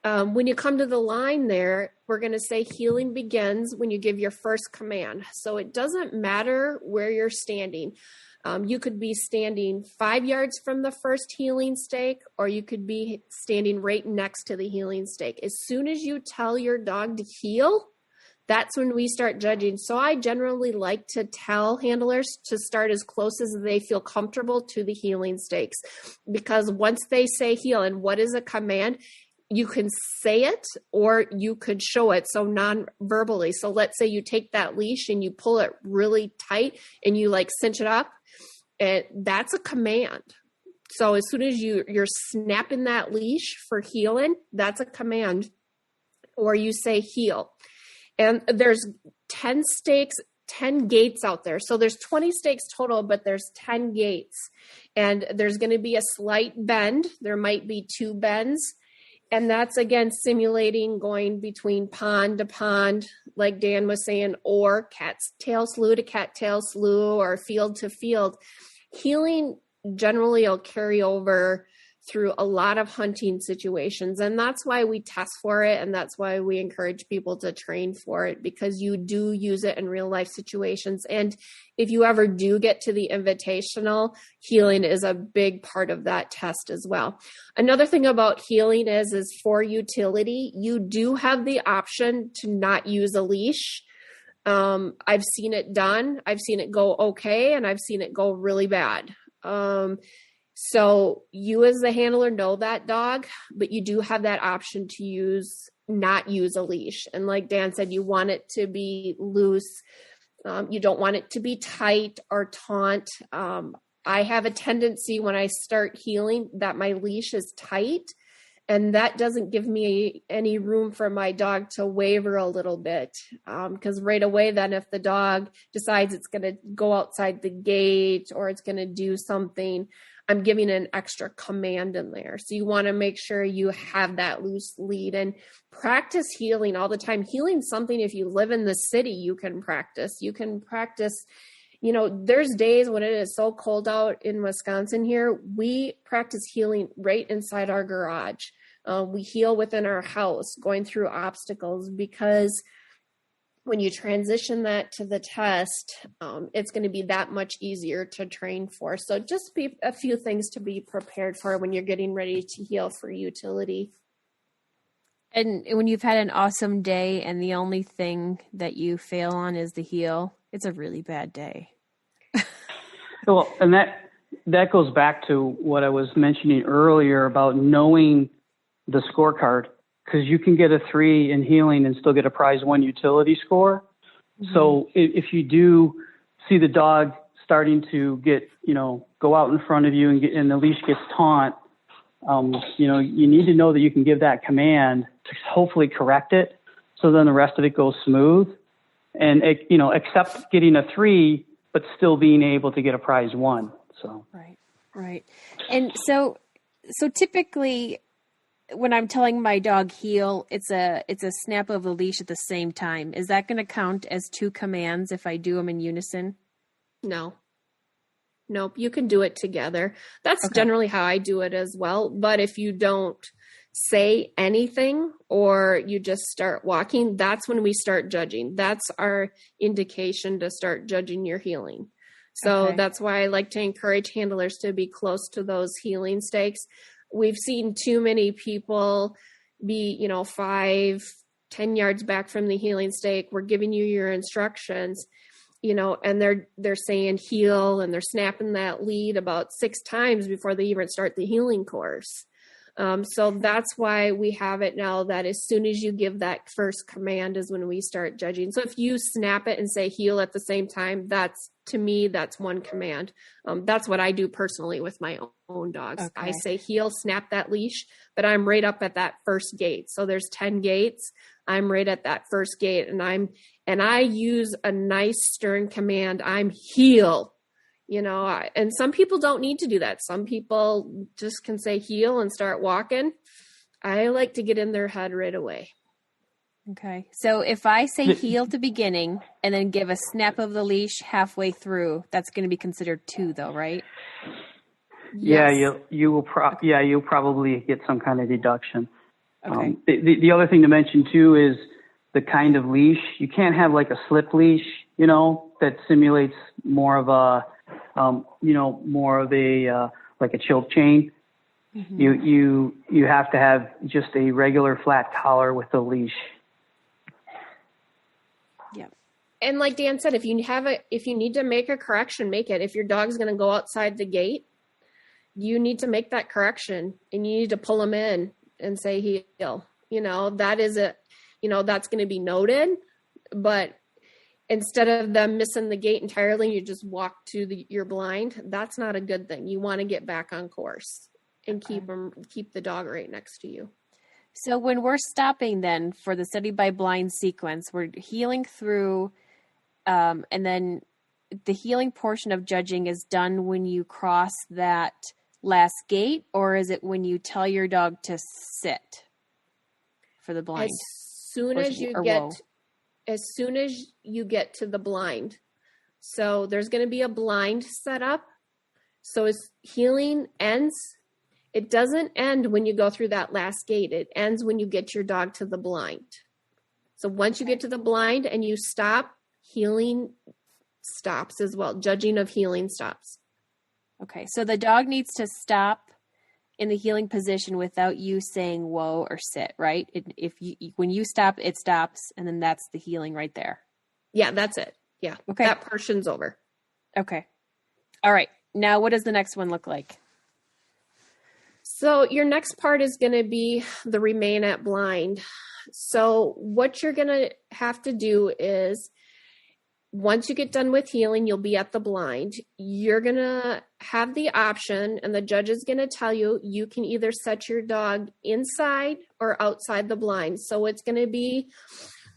when you come to the line there, we're going to say healing begins when you give your first command. So it doesn't matter where you're standing. You could be standing 5 yards from the first healing stake, or you could be standing right next to the healing stake. As soon as you tell your dog to heel, that's when we start judging. So I generally like to tell handlers to start as close as they feel comfortable to the healing stakes, because once they say heel, and what is a command? You can say it or you could show it, so non-verbally. So let's say you take that leash and you pull it really tight and you cinch it up, and that's a command. So as soon as you're snapping that leash for healing, that's a command. Or you say heel. And there's 10 stakes, 10 gates out there. So there's 20 stakes total, but there's 10 gates. And there's going to be a slight bend. There might be 2 bends. And that's, again, simulating going between pond to pond, like Dan was saying, or cattail slough to cattail slough, or field to field. Healing generally will carry over through a lot of hunting situations. And that's why we test for it. And that's why we encourage people to train for it, because you do use it in real life situations. And if you ever do get to the invitational, heeling is a big part of that test as well. Another thing about heeling is for utility, you do have the option to not use a leash. I've seen it done. I've seen it go okay, and I've seen it go really bad. So you as the handler know that dog, but you do have that option to not use a leash. And like Dan said, you want it to be loose. You don't want it to be tight or taut. I have a tendency when I start heeling that my leash is tight, and that doesn't give me any room for my dog to waver a little bit. Because right away then, if the dog decides it's going to go outside the gate or it's going to do something, I'm giving an extra command in there. So you want to make sure you have that loose lead and practice heeling all the time. Heeling something, if you live in the city, you can practice. You can practice, there's days when it is so cold out in Wisconsin here, we practice heeling right inside our garage. We heel within our house, going through obstacles, because when you transition that to the test, it's going to be that much easier to train for. So just be a few things to be prepared for when you're getting ready to heel for utility. And when you've had an awesome day and the only thing that you fail on is the heel, it's a really bad day. Well, and that goes back to what I was mentioning earlier about knowing the scorecard, because you can get a 3 in heeling and still get a prize 1 utility score. Mm-hmm. So if you do see the dog starting to get, go out in front of you and the leash gets taut, you need to know that you can give that command to hopefully correct it. So then the rest of it goes smooth, and accept getting a 3, but still being able to get a prize 1. So. Right. And so typically, when I'm telling my dog heel, it's a snap of the leash at the same time. Is that going to count as 2 commands if I do them in unison? No. Nope. You can do it together. That's generally how I do it as well. But if you don't say anything or you just start walking, that's when we start judging. That's our indication to start judging your heeling. So that's why I like to encourage handlers to be close to those heeling stakes. We've seen too many people be, 5-10 yards back from the heeling stake. We're giving you your instructions, and they're saying heel, and they're snapping that lead about 6 times before they even start the heeling course. So that's why we have it now that as soon as you give that first command is when we start judging. So if you snap it and say heel at the same time, that's 1 command. That's what I do personally with my own dogs. I say heel, snap that leash, but I'm right up at that first gate. So there's 10 gates. I'm right at that first gate, and I use a nice stern command. I'm heel. And some people don't need to do that. Some people just can say heel and start walking. I like to get in their head right away. Okay. So if I say heel to beginning and then give a snap of the leash halfway through, that's going to be considered 2 though, right? Yeah, you'll probably get some kind of deduction. Okay. The other thing to mention too is the kind of leash. You can't have like a slip leash, that simulates more of a like a choke chain. Mm-hmm. You have to have just a regular flat collar with a leash. Yeah. And like Dan said, if you need to make a correction, make it. If your dog's going to go outside the gate, you need to make that correction, and you need to pull them in and say heel. That is that's going to be noted, but instead of them missing the gate entirely, you just walk to your blind. That's not a good thing. You want to get back on course and keep the dog right next to you. So when we're stopping then for the study by blind sequence, we're heeling through, and then the heeling portion of judging is done when you cross that last gate, or is it when you tell your dog to sit for the blind? As soon as you get to the blind. So there's going to be a blind set up. So as heeling ends, It doesn't end when you go through that last gate. It ends when you get your dog to the blind. So once you get to the blind and you stop, healing stops as well. Judging of healing stops. Okay, so the dog needs to stop in the healing position without you saying whoa or sit, right? When you stop, it stops, and then that's the healing right there. Yeah, that's it. Yeah. Okay. That portion's over. Okay. All right. Now, what does the next one look like? So your next part is going to be the remain at blind. So what you're going to have to do is, once you get done with healing, you'll be at the blind. You're going to have the option, and the judge is going to tell you, you can either set your dog inside or outside the blind. So it's going to be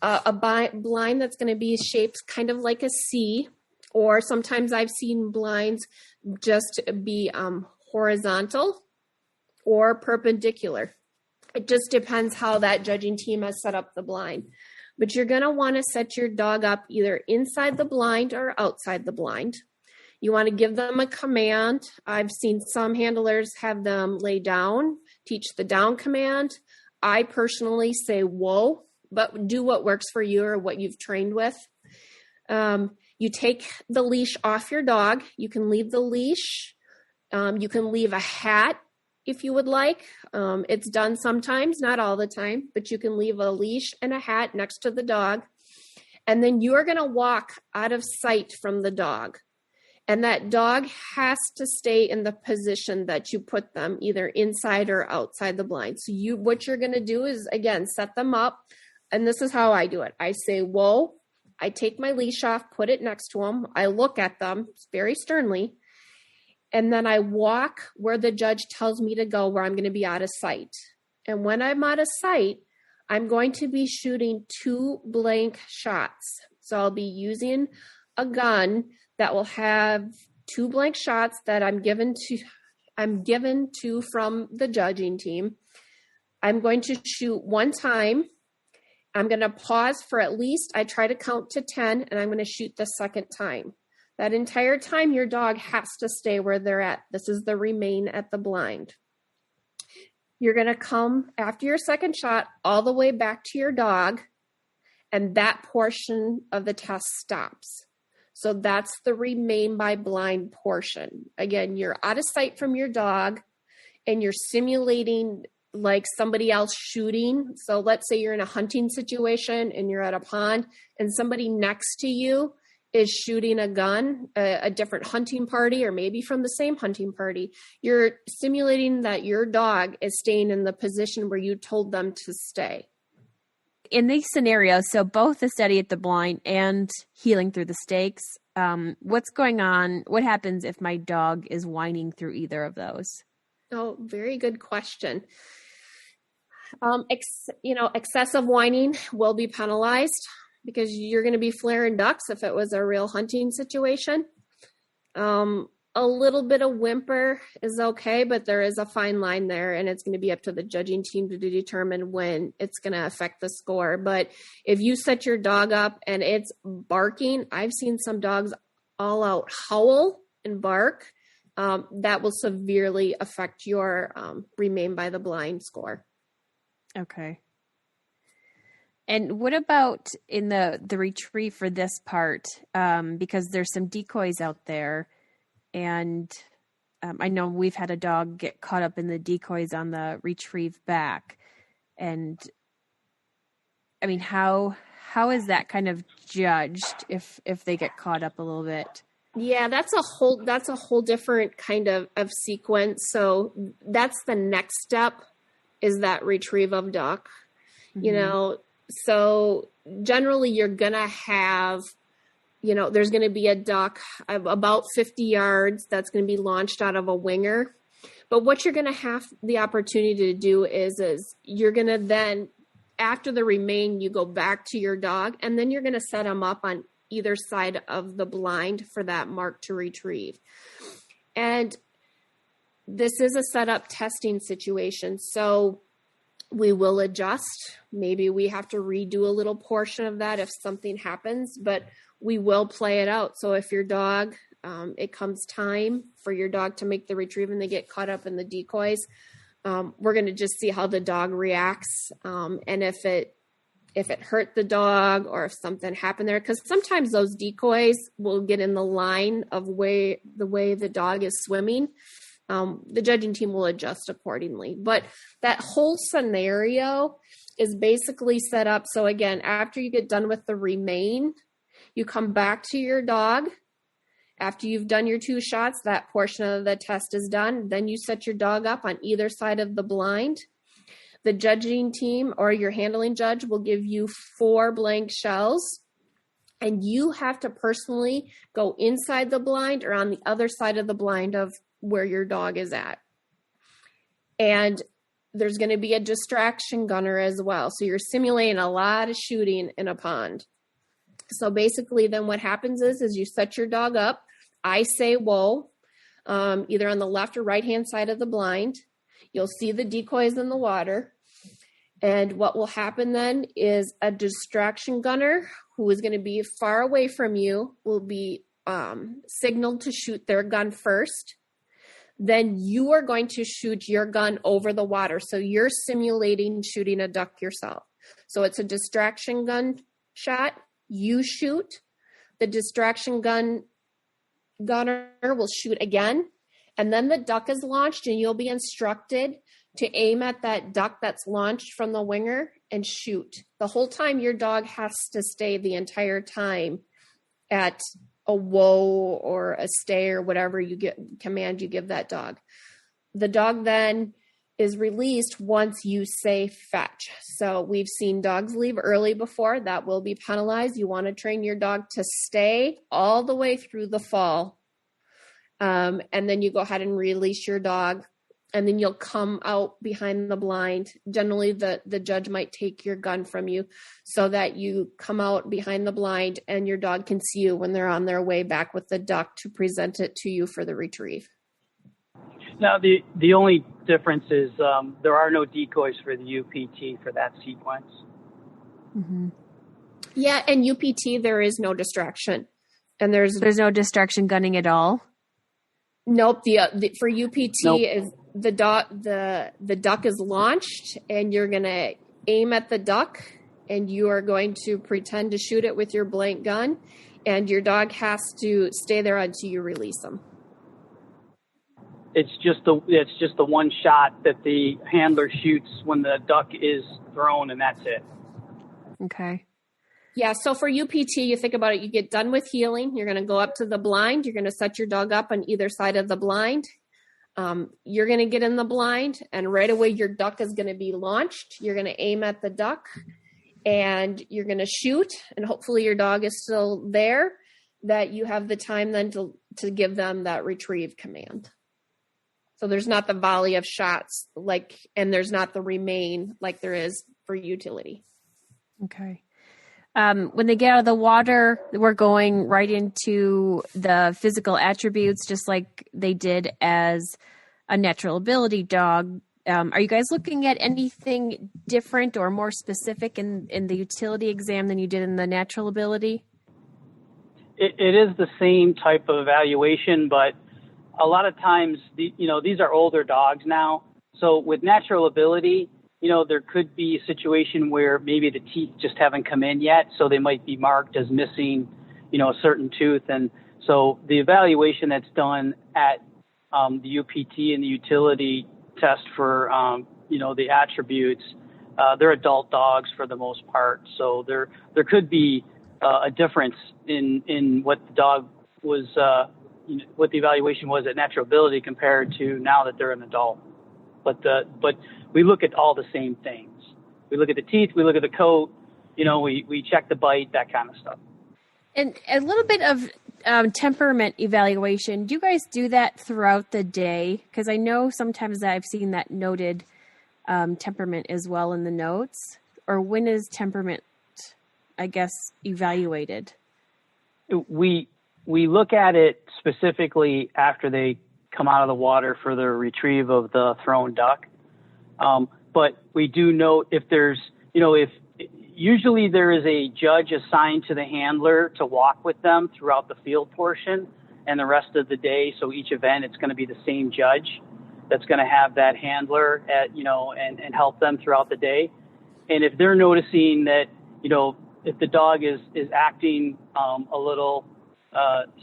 a blind that's going to be shaped kind of like a C, or sometimes I've seen blinds just be horizontal or perpendicular. It just depends how that judging team has set up the blind. But you're going to want to set your dog up either inside the blind or outside the blind. You want to give them a command. I've seen some handlers have them lay down, teach the down command. I personally say whoa, but do what works for you or what you've trained with. You take the leash off your dog. You can leave the leash. You can leave a hat if you would like. It's done sometimes, not all the time, but you can leave a leash and a hat next to the dog. And then you are going to walk out of sight from the dog. And that dog has to stay in the position that you put them, either inside or outside the blind. So what you're going to do is, again, set them up. And this is how I do it. I say, whoa. I take my leash off, put it next to them. I look at them very sternly. And then I walk where the judge tells me to go, where I'm going to be out of sight. And when I'm out of sight, I'm going to be shooting 2 blank shots. So I'll be using a gun that will have 2 blank shots that I'm given to from the judging team. I'm going to shoot 1 time. I'm going to pause for at least, I try to count to 10, and I'm going to shoot the second time. That entire time, your dog has to stay where they're at. This is the remain at the blind. You're going to come after your second shot all the way back to your dog, and that portion of the test stops. So that's the remain by blind portion. Again, you're out of sight from your dog, and you're simulating like somebody else shooting. So let's say you're in a hunting situation, and you're at a pond, and somebody next to you is shooting a gun, a different hunting party, or maybe from the same hunting party. You're simulating that your dog is staying in the position where you told them to stay. In these scenarios, so both the steady at the blind and healing through the stakes, what's going on? What happens if my dog is whining through either of those? Oh, very good question. Excessive whining will be penalized, because you're going to be flaring ducks if it was a real hunting situation. A little bit of whimper is okay, but there is a fine line there, and it's going to be up to the judging team to determine when it's going to affect the score. But if you set your dog up and it's barking, I've seen some dogs all out howl and bark. That will severely affect your remain by the blind score. Okay. And what about in the retrieve for this part? Because there's some decoys out there, and I know we've had a dog get caught up in the decoys on the retrieve back. And I mean, how is that kind of judged if they get caught up a little bit? Yeah, that's a whole different kind of sequence. So that's the next step, is that retrieve of duck. Mm-hmm. So generally you're going to have, there's going to be a duck about 50 yards that's going to be launched out of a winger. But what you're going to have the opportunity to do is you're going to then, after the remain, you go back to your dog, and then you're going to set them up on either side of the blind for that mark to retrieve. And this is a setup testing situation. So we will adjust. Maybe we have to redo a little portion of that if something happens, but we will play it out. So if your dog it comes time for your dog to make the retrieve and they get caught up in the decoys, we're going to just see how the dog reacts. And if it hurt the dog or if something happened there, because sometimes those decoys will get in the line of the way the dog is swimming. The judging team will adjust accordingly. But that whole scenario is basically set up. So again, after you get done with the remain, you come back to your dog. After you've done your 2 shots, that portion of the test is done. Then you set your dog up on either side of the blind. The judging team or your handling judge will give you 4 blank shells, and you have to personally go inside the blind or on the other side of the blind of where your dog is at. And there's going to be a distraction gunner as well. So you're simulating a lot of shooting in a pond. So basically then what happens is you set your dog up. I say whoa, either on the left or right-hand side of the blind. You'll see the decoys in the water. And what will happen then is a distraction gunner who is going to be far away from you will be signaled to shoot their gun first. Then you are going to shoot your gun over the water. So you're simulating shooting a duck yourself. So it's a distraction gun shot. You shoot. The distraction gunner will shoot again. And then the duck is launched and you'll be instructed to aim at that duck that's launched from the winger and shoot. The whole time your dog has to stay the entire time at a whoa or a stay or whatever command you give that dog. The dog then is released once you say fetch. So we've seen dogs leave early before. That will be penalized. You want to train your dog to stay all the way through the fall. And then you go ahead and release your dog. And then you'll come out behind the blind. Generally, the judge might take your gun from you so that you come out behind the blind and your dog can see you when they're on their way back with the duck to present it to you for the retrieve. Now, the only difference is there are no decoys for the UPT for that sequence. Mm-hmm. Yeah, and UPT, there is no distraction. And there's no distraction gunning at all? Nope. For UPT, nope. Is the duck is launched and you're going to aim at the duck and you are going to pretend to shoot it with your blank gun, and your dog has to stay there until you release them. It's just the one shot that the handler shoots when the duck is thrown, and that's it. Okay. Yeah, so for UPT, you think about it, you get done with healing, you're going to go up to the blind, you're going to set your dog up on either side of the blind. You're going to get in the blind, and right away your duck is going to be launched. You're going to aim at the duck, and you're going to shoot, and hopefully your dog is still there, that you have the time then to give them that retrieve command. So there's not the volley of shots and there's not the remain like there is for utility. Okay. When they get out of the water, we're going right into the physical attributes, just like they did as a natural ability dog. Are you guys looking at anything different or more specific in the utility exam than you did in the natural ability? It is the same type of evaluation, but a lot of times, these are older dogs now. So with natural ability, there could be a situation where maybe the teeth just haven't come in yet, so they might be marked as missing, a certain tooth. And so the evaluation that's done at the UPT and the utility test for, the attributes, they're adult dogs for the most part. So there could be a difference in what the dog was, what the evaluation was at natural ability compared to now that they're an adult. But we look at all the same things. We look at the teeth, we look at the coat, we check the bite, that kind of stuff. And a little bit of temperament evaluation. Do you guys do that throughout the day? Because I know sometimes I've seen that noted temperament as well in the notes. Or when is temperament, evaluated? We look at it specifically after they come out of the water for the retrieve of the thrown duck. But we do note if there's, if usually there is a judge assigned to the handler to walk with them throughout the field portion. and the rest of the day. So each event, it's going to be the same judge that's going to have that handler and help them throughout the day. And if they're noticing that, if the dog is acting a little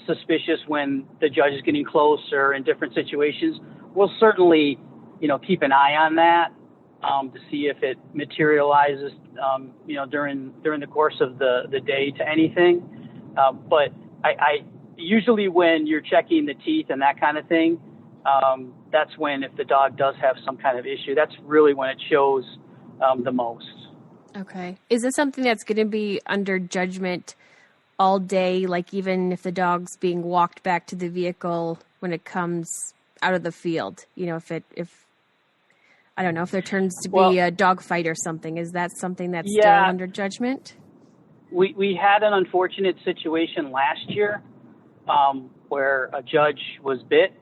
suspicious when the judge is getting closer in different situations, we'll certainly, keep an eye on that to see if it materializes, during the course of the day to anything. But I usually when you're checking the teeth and that kind of thing, that's when, if the dog does have some kind of issue, that's really when it shows the most. Okay. Is this something that's going to be under judgment all day? Like even if the dog's being walked back to the vehicle when it comes out of the field, if I don't know, if there turns to be a dog fight or something, is that something that's still under judgment? We had an unfortunate situation last year where a judge was bit.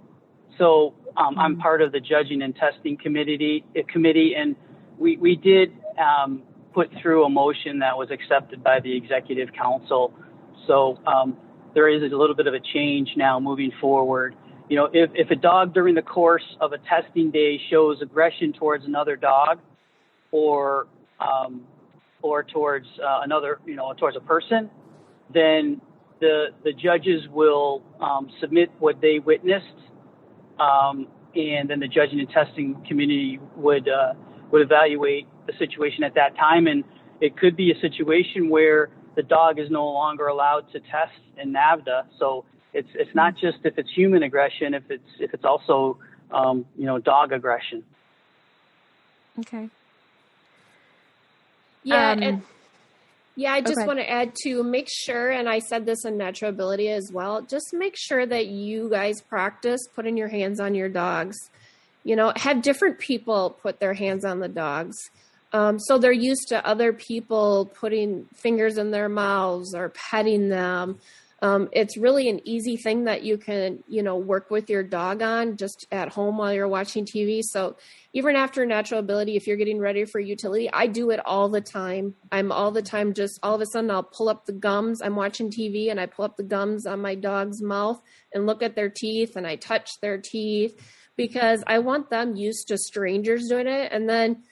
So I'm part of the judging and testing committee, and we did put through a motion that was accepted by the executive council. So there is a little bit of a change now moving forward. If a dog during the course of a testing day shows aggression towards another dog or towards towards a person, then the judges will submit what they witnessed, and then the judging and testing community would evaluate the situation at that time. And it could be a situation where the dog is no longer allowed to test in NAVHDA. So it's not just if it's human aggression, if it's also dog aggression. Okay. Yeah. I just want to add to make sure, and I said this in Natural Ability as well, just make sure that you guys practice putting your hands on your dogs. Have different people put their hands on the dogs. So they're used to other people putting fingers in their mouths or petting them. It's really an easy thing that you can, work with your dog on just at home while you're watching TV. So even after Natural Ability, if you're getting ready for utility, I do it all the time. I'm all the time, just all of a sudden I'll pull up the gums. I'm watching TV and I pull up the gums on my dog's mouth and look at their teeth, and I touch their teeth because I want them used to strangers doing it. And then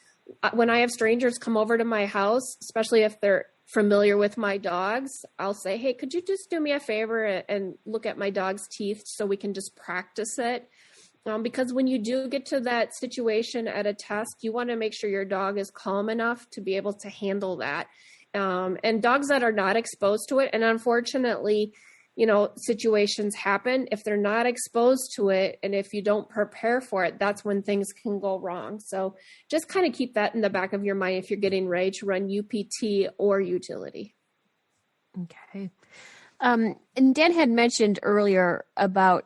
when I have strangers come over to my house, especially if they're familiar with my dogs, I'll say, hey, could you just do me a favor and look at my dog's teeth so we can just practice it? Because when you do get to that situation at a test, you want to make sure your dog is calm enough to be able to handle that. And dogs that are not exposed to it, and unfortunately, situations happen. If they're not exposed to it, and if you don't prepare for it, that's when things can go wrong. So just kind of keep that in the back of your mind if you're getting ready to run UPT or utility. Okay. And Dan had mentioned earlier about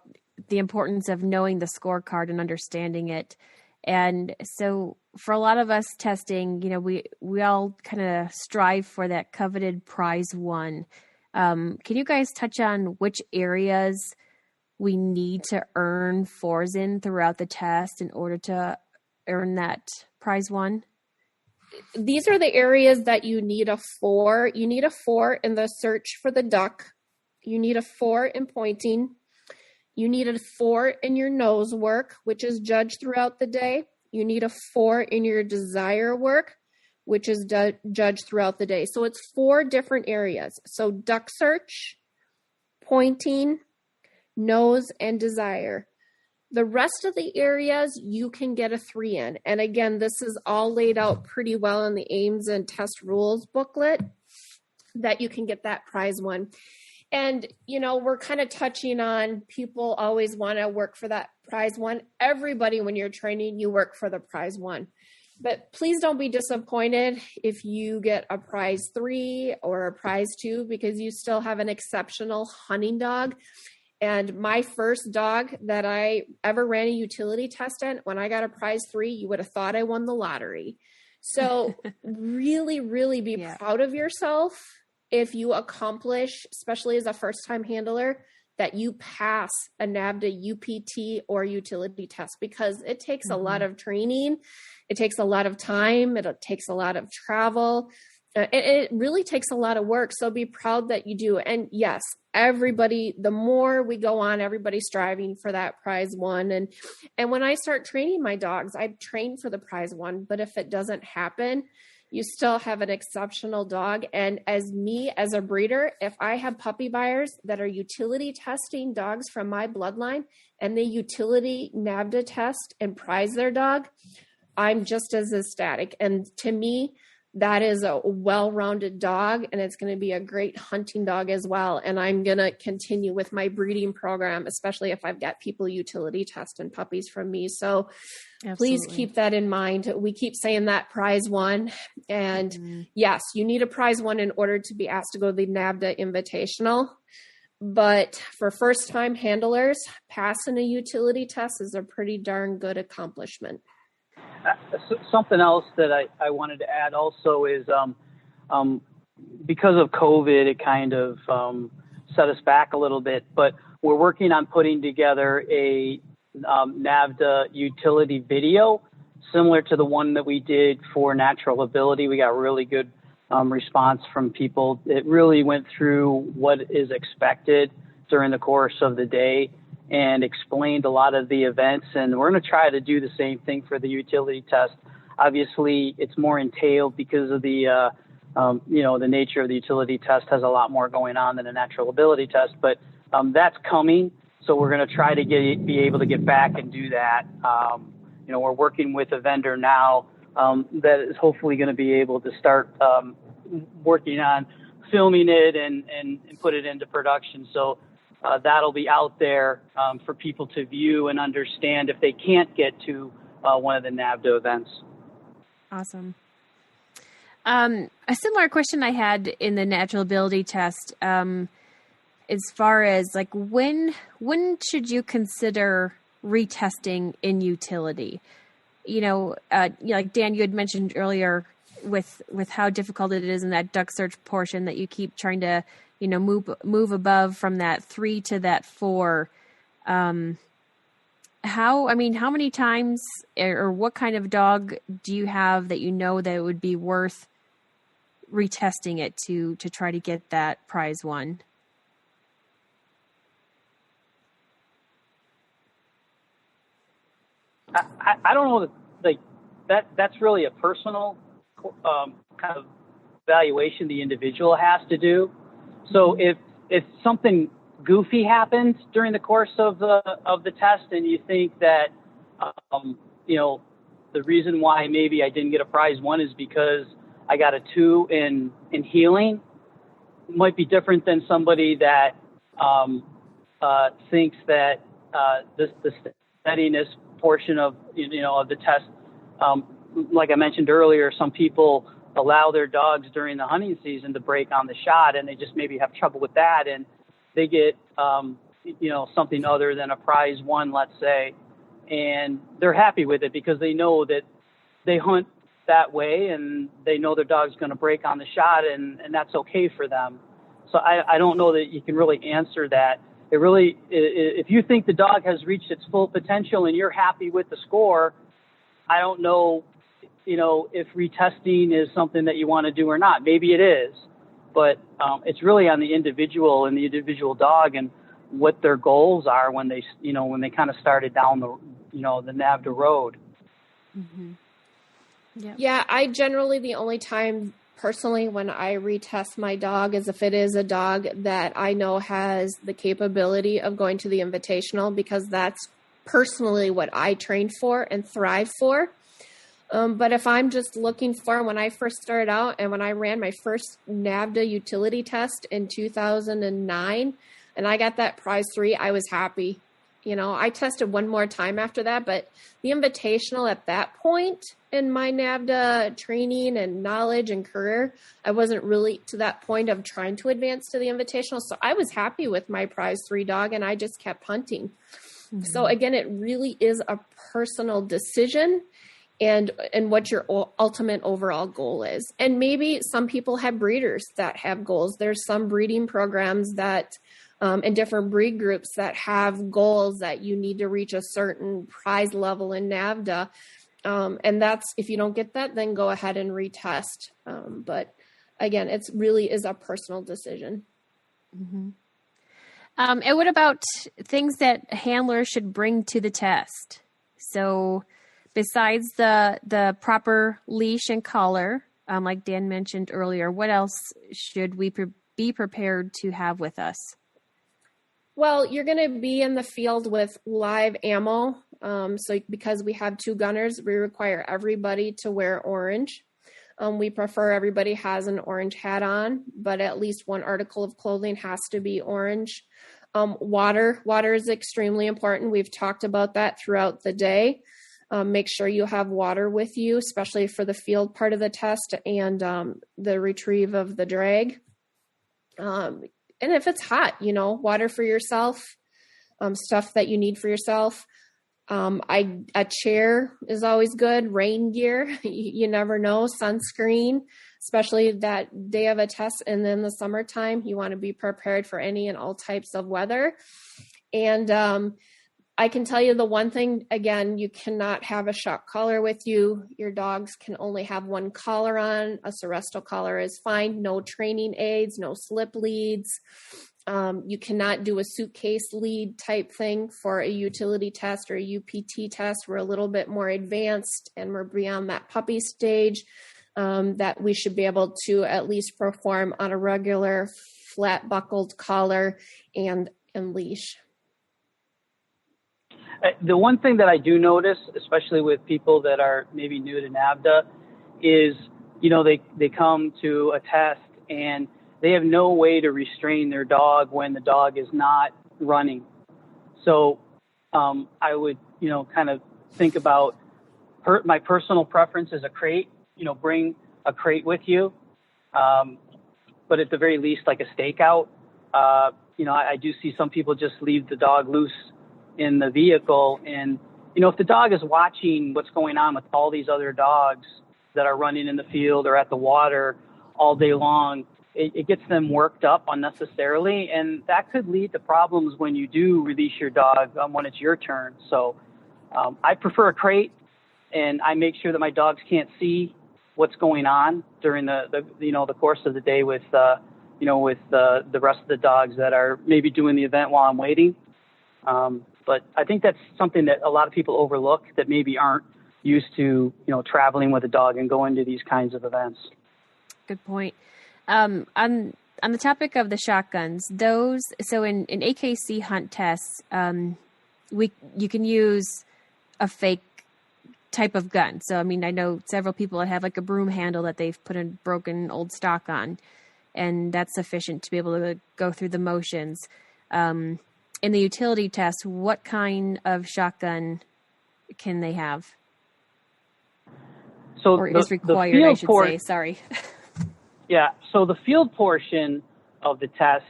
the importance of knowing the scorecard and understanding it. And so for a lot of us testing, we all kind of strive for that coveted prize one. Can you guys touch on which areas we need to earn 4s in throughout the test in order to earn that prize one? These are the areas that you need a 4. You need a 4 in the search for the duck. You need a 4 in pointing. You need a 4 in your nose work, which is judged throughout the day. You need a 4 in your desire work, which is judged throughout the day. So it's 4 different areas. So duck search, pointing, nose, and desire. The rest of the areas you can get a 3 in. And again, this is all laid out pretty well in the aims and test rules booklet that you can get that prize one. And, we're kind of touching on people always want to work for that prize one. Everybody, when you're training, you work for the prize one. But please don't be disappointed if you get a prize 3 or a prize 2, because you still have an exceptional hunting dog. And my first dog that I ever ran a utility test in, when I got a prize 3, you would have thought I won the lottery. So really, really be proud of yourself if you accomplish, especially as a first-time handler, that you pass a NAVHDA UPT or utility test, because it takes a lot of training. It takes a lot of time. It takes a lot of travel. it really takes a lot of work. So be proud that you do. And yes, everybody, the more we go on, everybody's striving for that prize one. And when I start training my dogs, I train for the prize one, but if it doesn't happen, you still have an exceptional dog. And as a breeder, if I have puppy buyers that are utility testing dogs from my bloodline and they utility NAVHDA test and prize their dog, I'm just as ecstatic. And to me, that is a well-rounded dog, and it's going to be a great hunting dog as well. And I'm going to continue with my breeding program, especially if I've got people utility testing puppies from me. So Please keep that in mind. We keep saying that prize one. And yes, you need a prize one in order to be asked to go to the NAVHDA Invitational. But for first-time handlers, passing a utility test is a pretty darn good accomplishment. Something else that I wanted to add also is because of COVID, it kind of set us back a little bit, but we're working on putting together a NAVHDA utility video similar to the one that we did for natural ability. We got really good response from people. It really went through what is expected during the course of the day and explained a lot of the events. And we're going to try to do the same thing for the utility test. Obviously, it's more entailed because of the, the nature of the utility test has a lot more going on than a natural ability test, but that's coming. So we're going to try to be able to get back and do that. We're working with a vendor now that is hopefully going to be able to start working on filming it and put it into production. So that'll be out there for people to view and understand if they can't get to one of the NAVHDA events. Awesome. A similar question I had in the natural ability test, as far as like when should you consider retesting in utility? Like Dan, you had mentioned earlier with how difficult it is in that duck search portion that you keep trying to, move above from that 3 to that 4. How many times or what kind of dog do you have that that it would be worth retesting it to try to get that prize one? I don't know that's really a personal kind of evaluation the individual has to do. So if something goofy happens during the course of the test and you think that the reason why maybe I didn't get a prize one is because I got a 2 in healing, it might be different than somebody that thinks that the steadiness portion of the test, like I mentioned earlier, some people allow their dogs during the hunting season to break on the shot, and they just maybe have trouble with that, and they get something other than a prize one, let's say, and they're happy with it because they know that they hunt that way and they know their dog's going to break on the shot, and that's okay for them. So I don't know that you can really answer that. It really, if you think the dog has reached its full potential and you're happy with the score, I don't know, if retesting is something that you want to do or not. Maybe it is, but it's really on the individual and the individual dog and what their goals are when they kind of started down the NAVHDA road. Mm-hmm. Yeah, I generally, the only time personally when I retest my dog is if it is a dog that I know has the capability of going to the Invitational, because that's personally what I trained for and thrive for. But if I'm just looking for, when I first started out and when I ran my first NAVHDA utility test in 2009 and I got that prize 3, I was happy. I tested one more time after that, but the Invitational at that point in my NAVHDA training and knowledge and career, I wasn't really to that point of trying to advance to the Invitational. So I was happy with my prize 3 dog and I just kept hunting. Mm-hmm. So again, it really is a personal decision and what your ultimate overall goal is. And maybe some people have breeders that have goals. There's some breeding programs that and different breed groups that have goals that you need to reach a certain prize level in NAVHDA. And that's, if you don't get that, then go ahead and retest. But again, it's really is a personal decision. Mm-hmm. And what about things that handlers should bring to the test? So besides the proper leash and collar, like Dan mentioned earlier, what else should we be prepared to have with us? Well, you're going to be in the field with live ammo. So because we have 2 gunners, we require everybody to wear orange. We prefer everybody has an orange hat on, but at least one article of clothing has to be orange. Water is extremely important. We've talked about that throughout the day. Make sure you have water with you, especially for the field part of the test and the retrieve of the drag. And if it's hot, water for yourself, stuff that you need for yourself. A chair is always good. Rain gear, you never know. Sunscreen, especially that day of a test. And then the summertime, you want to be prepared for any and all types of weather. And I can tell you the one thing, again, you cannot have a shock collar with you. Your dogs can only have one collar on. A Seresto collar is fine. No training aids, no slip leads. You cannot do a suitcase lead type thing for a utility test or a UPT test. We're a little bit more advanced and we're beyond that puppy stage that we should be able to at least perform on a regular flat buckled collar and leash. The one thing that I do notice, especially with people that are maybe new to NAVHDA, is, they come to a test and they have no way to restrain their dog when the dog is not running. So I would, kind of think about my personal preference is a crate, bring a crate with you. But at the very least, like a stakeout. I do see some people just leave the dog loose in the vehicle. And, if the dog is watching what's going on with all these other dogs that are running in the field or at the water all day long, it gets them worked up unnecessarily. And that could lead to problems when you do release your dog when it's your turn. So I prefer a crate, and I make sure that my dogs can't see what's going on during the course of the day with the rest of the dogs that are maybe doing the event while I'm waiting. But I think that's something that a lot of people overlook that maybe aren't used to, traveling with a dog and going to these kinds of events. Good point. On the topic of the shotguns, so in AKC hunt tests, you can use a fake type of gun. So, I know several people that have like a broom handle that they've put a broken old stock on, and that's sufficient to be able to go through the motions. In the utility test, what kind of shotgun can they have? So or is required, I should say. Sorry. Yeah. So the field portion of the test,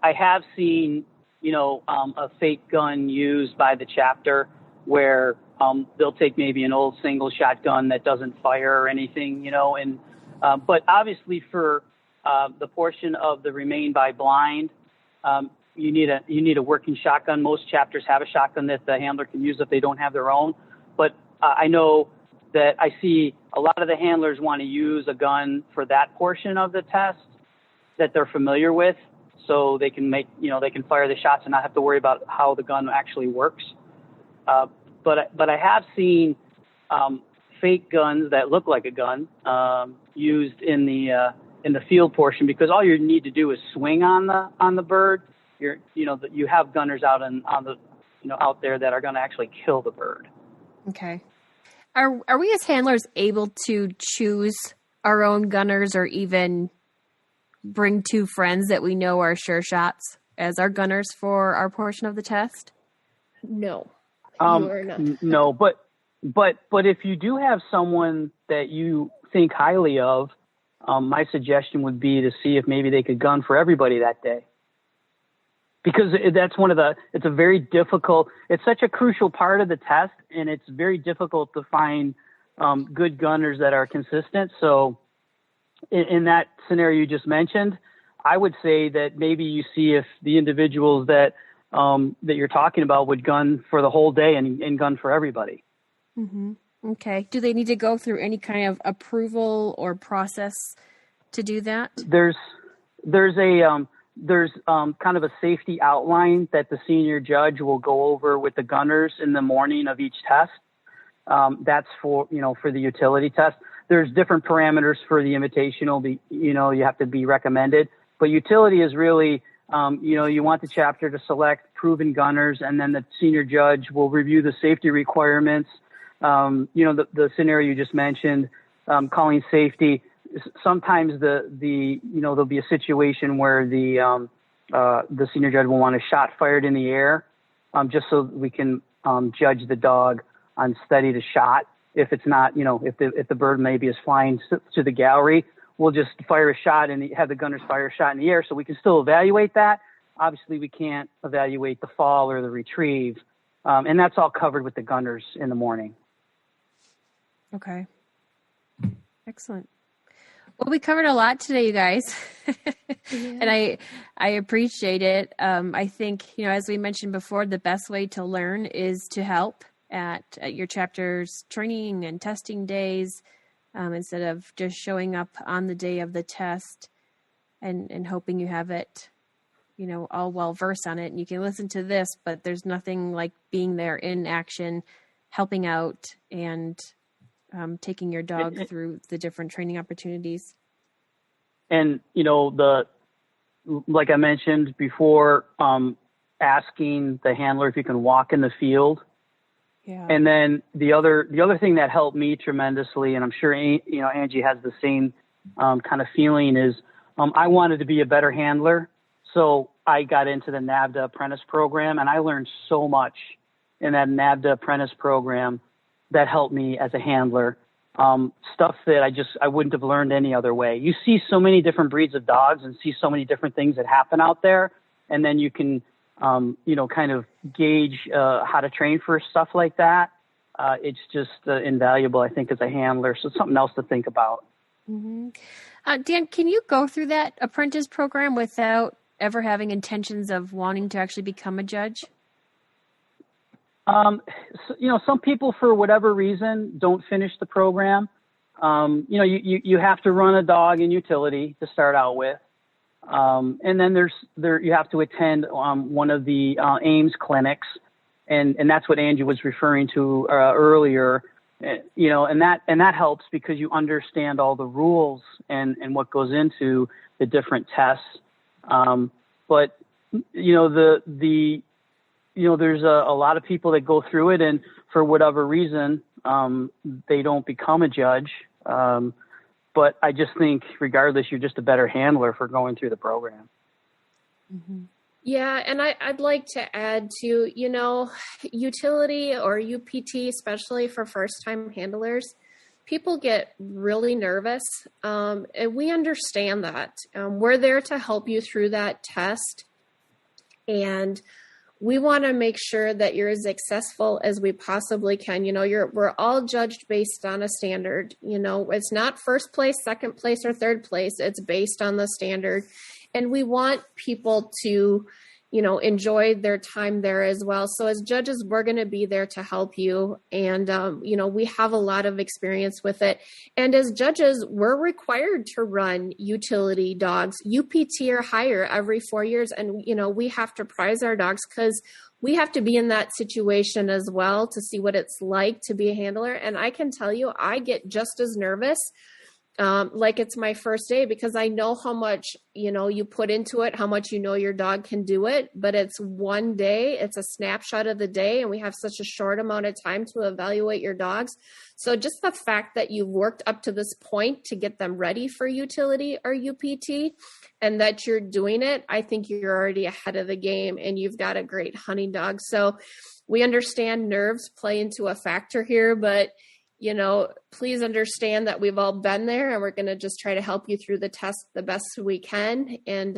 I have seen, a fake gun used by the chapter where they'll take maybe an old single shotgun that doesn't fire or anything, and but obviously for the portion of the remain by blind, you need a working shotgun. Most chapters have a shotgun that the handler can use if they don't have their own. But I know that I see a lot of the handlers want to use a gun for that portion of the test that they're familiar with, so they can they can fire the shots and not have to worry about how the gun actually works. But I have seen fake guns that look like a gun used in the field portion, because all you need to do is swing on the bird. You have gunners out out there that are going to actually kill the bird. Okay. Are we as handlers able to choose our own gunners, or even bring 2 friends that we know are sure shots as our gunners for our portion of the test? No, you are not. No, but if you do have someone that you think highly of, my suggestion would be to see if maybe they could gun for everybody that day. Because that's it's a very difficult, it's such a crucial part of the test, and it's very difficult to find good gunners that are consistent. So in that scenario you just mentioned, I would say that maybe you see if the individuals that you're talking about would gun for the whole day and gun for everybody. Mm-hmm. Okay. Do they need to go through any kind of approval or process to do that? There's kind of a safety outline that the senior judge will go over with the gunners in the morning of each test. That's for the utility test. There's different parameters for the invitational. You have to be recommended, but utility is really, you want the chapter to select proven gunners, and then the senior judge will review the safety requirements. The scenario you just mentioned, calling safety. Sometimes there'll be a situation where the senior judge will want a shot fired in the air, just so we can judge the dog on steady to shot. If it's not, if the bird maybe is flying to the gallery, we'll just fire a shot and have the gunners fire a shot in the air, so we can still evaluate that. Obviously, we can't evaluate the fall or the retrieve, and that's all covered with the gunners in the morning. Okay. Excellent. Well, we covered a lot today, you guys, and I appreciate it. I think, as we mentioned before, the best way to learn is to help at your chapter's training and testing days, instead of just showing up on the day of the test and hoping you have it, all well versed on it. And you can listen to this, but there's nothing like being there in action, helping out, and taking your dog through the different training opportunities. And, like I mentioned before, asking the handler if you can walk in the field. Yeah. And then the other thing that helped me tremendously, and I'm sure, Angie has the same kind of feeling, is I wanted to be a better handler. So I got into the NAVHDA Apprentice program, and I learned so much in that NAVHDA Apprentice program that helped me as a handler, stuff that I wouldn't have learned any other way. You see so many different breeds of dogs and see so many different things that happen out there, and then you can, kind of gauge how to train for stuff like that. It's just invaluable, I think, as a handler. So it's something else to think about. Mm-hmm. Dan, can you go through that apprentice program without ever having intentions of wanting to actually become a judge? Some people, for whatever reason, don't finish the program. You have to run a dog in utility to start out with. And then you have to attend one of the Ames clinics, and that's what Angie was referring to earlier. And that helps because you understand all the rules and what goes into the different tests. But there's a lot of people that go through it, and for whatever reason, they don't become a judge. But I just think, regardless, you're just a better handler for going through the program. Mm-hmm. Yeah, and I'd like to add to, utility or UPT, especially for first-time handlers, people get really nervous, and we understand that. We're there to help you through that test, and we want to make sure that you're as successful as we possibly can. We're all judged based on a standard. It's not first place, second place, or third place. It's based on the standard. And we want people to, enjoy their time there as well. So as judges, we're going to be there to help you. And, we have a lot of experience with it. And as judges, we're required to run utility dogs, UPT or higher, every 4 years. And, we have to prize our dogs because we have to be in that situation as well to see what it's like to be a handler. And I can tell you, I get just as nervous like it's my first day, because I know how much, you put into it, how much your dog can do it, but it's one day, it's a snapshot of the day, and we have such a short amount of time to evaluate your dogs. So just the fact that you've worked up to this point to get them ready for utility or UPT, and that you're doing it, I think you're already ahead of the game, and you've got a great hunting dog. So we understand nerves play into a factor here, but please understand that we've all been there, and we're going to just try to help you through the test the best we can. And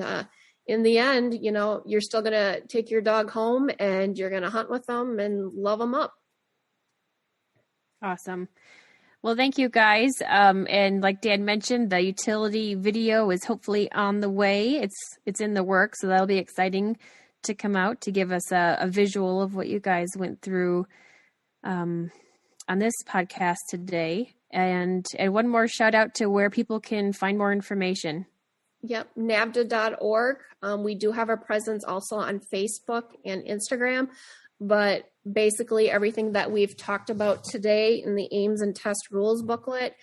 in the end, you're still going to take your dog home, and you're going to hunt with them and love them up. Awesome. Well, thank you guys. And like Dan mentioned, the utility video is hopefully on the way. It's in the works, so that'll be exciting to come out to give us a visual of what you guys went through on this podcast today. And one more shout out to where people can find more information. Yep, NAVHDA.org. We do have a presence also on Facebook and Instagram, but basically everything that we've talked about today in the Aims and Test Rules booklet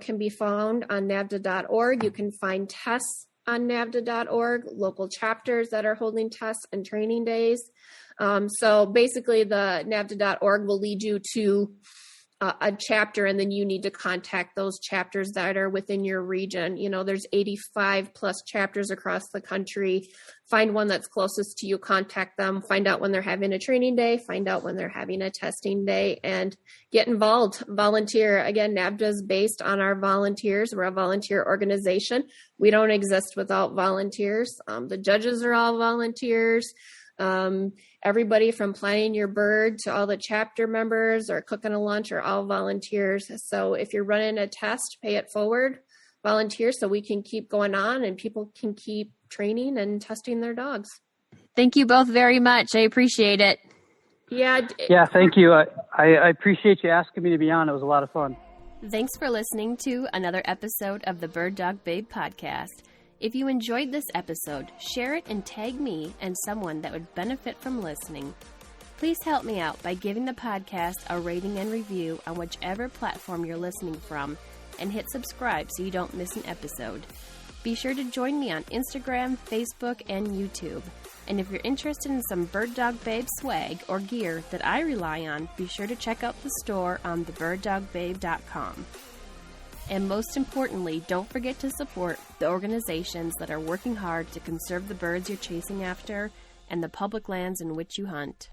can be found on NAVHDA.org. You can find tests on NAVHDA.org, local chapters that are holding tests and training days. So basically the NAVHDA.org will lead you to a chapter, and then you need to contact those chapters that are within your region. You know, there's 85 plus chapters across the country. Find one that's closest to you, contact them, find out when they're having a training day, find out when they're having a testing day, and get involved. Volunteer. Again, NAVHDA is based on our volunteers. We're a volunteer organization. We don't exist without volunteers. The judges are all volunteers. Everybody from planning your bird to all the chapter members or cooking a lunch are all volunteers. So if you're running a test, pay it forward, volunteer, so we can keep going on and people can keep training and testing their dogs. Thank you both very much. I appreciate it. Yeah, thank you. I appreciate you asking me to be on. It was a lot of fun. Thanks for listening to another episode of the Bird Dog Babe podcast. If you enjoyed this episode, share it and tag me and someone that would benefit from listening. Please help me out by giving the podcast a rating and review on whichever platform you're listening from, and hit subscribe so you don't miss an episode. Be sure to join me on Instagram, Facebook, and YouTube. And if you're interested in some Bird Dog Babe swag or gear that I rely on, be sure to check out the store on thebirddogbabe.com. And most importantly, don't forget to support the organizations that are working hard to conserve the birds you're chasing after and the public lands in which you hunt.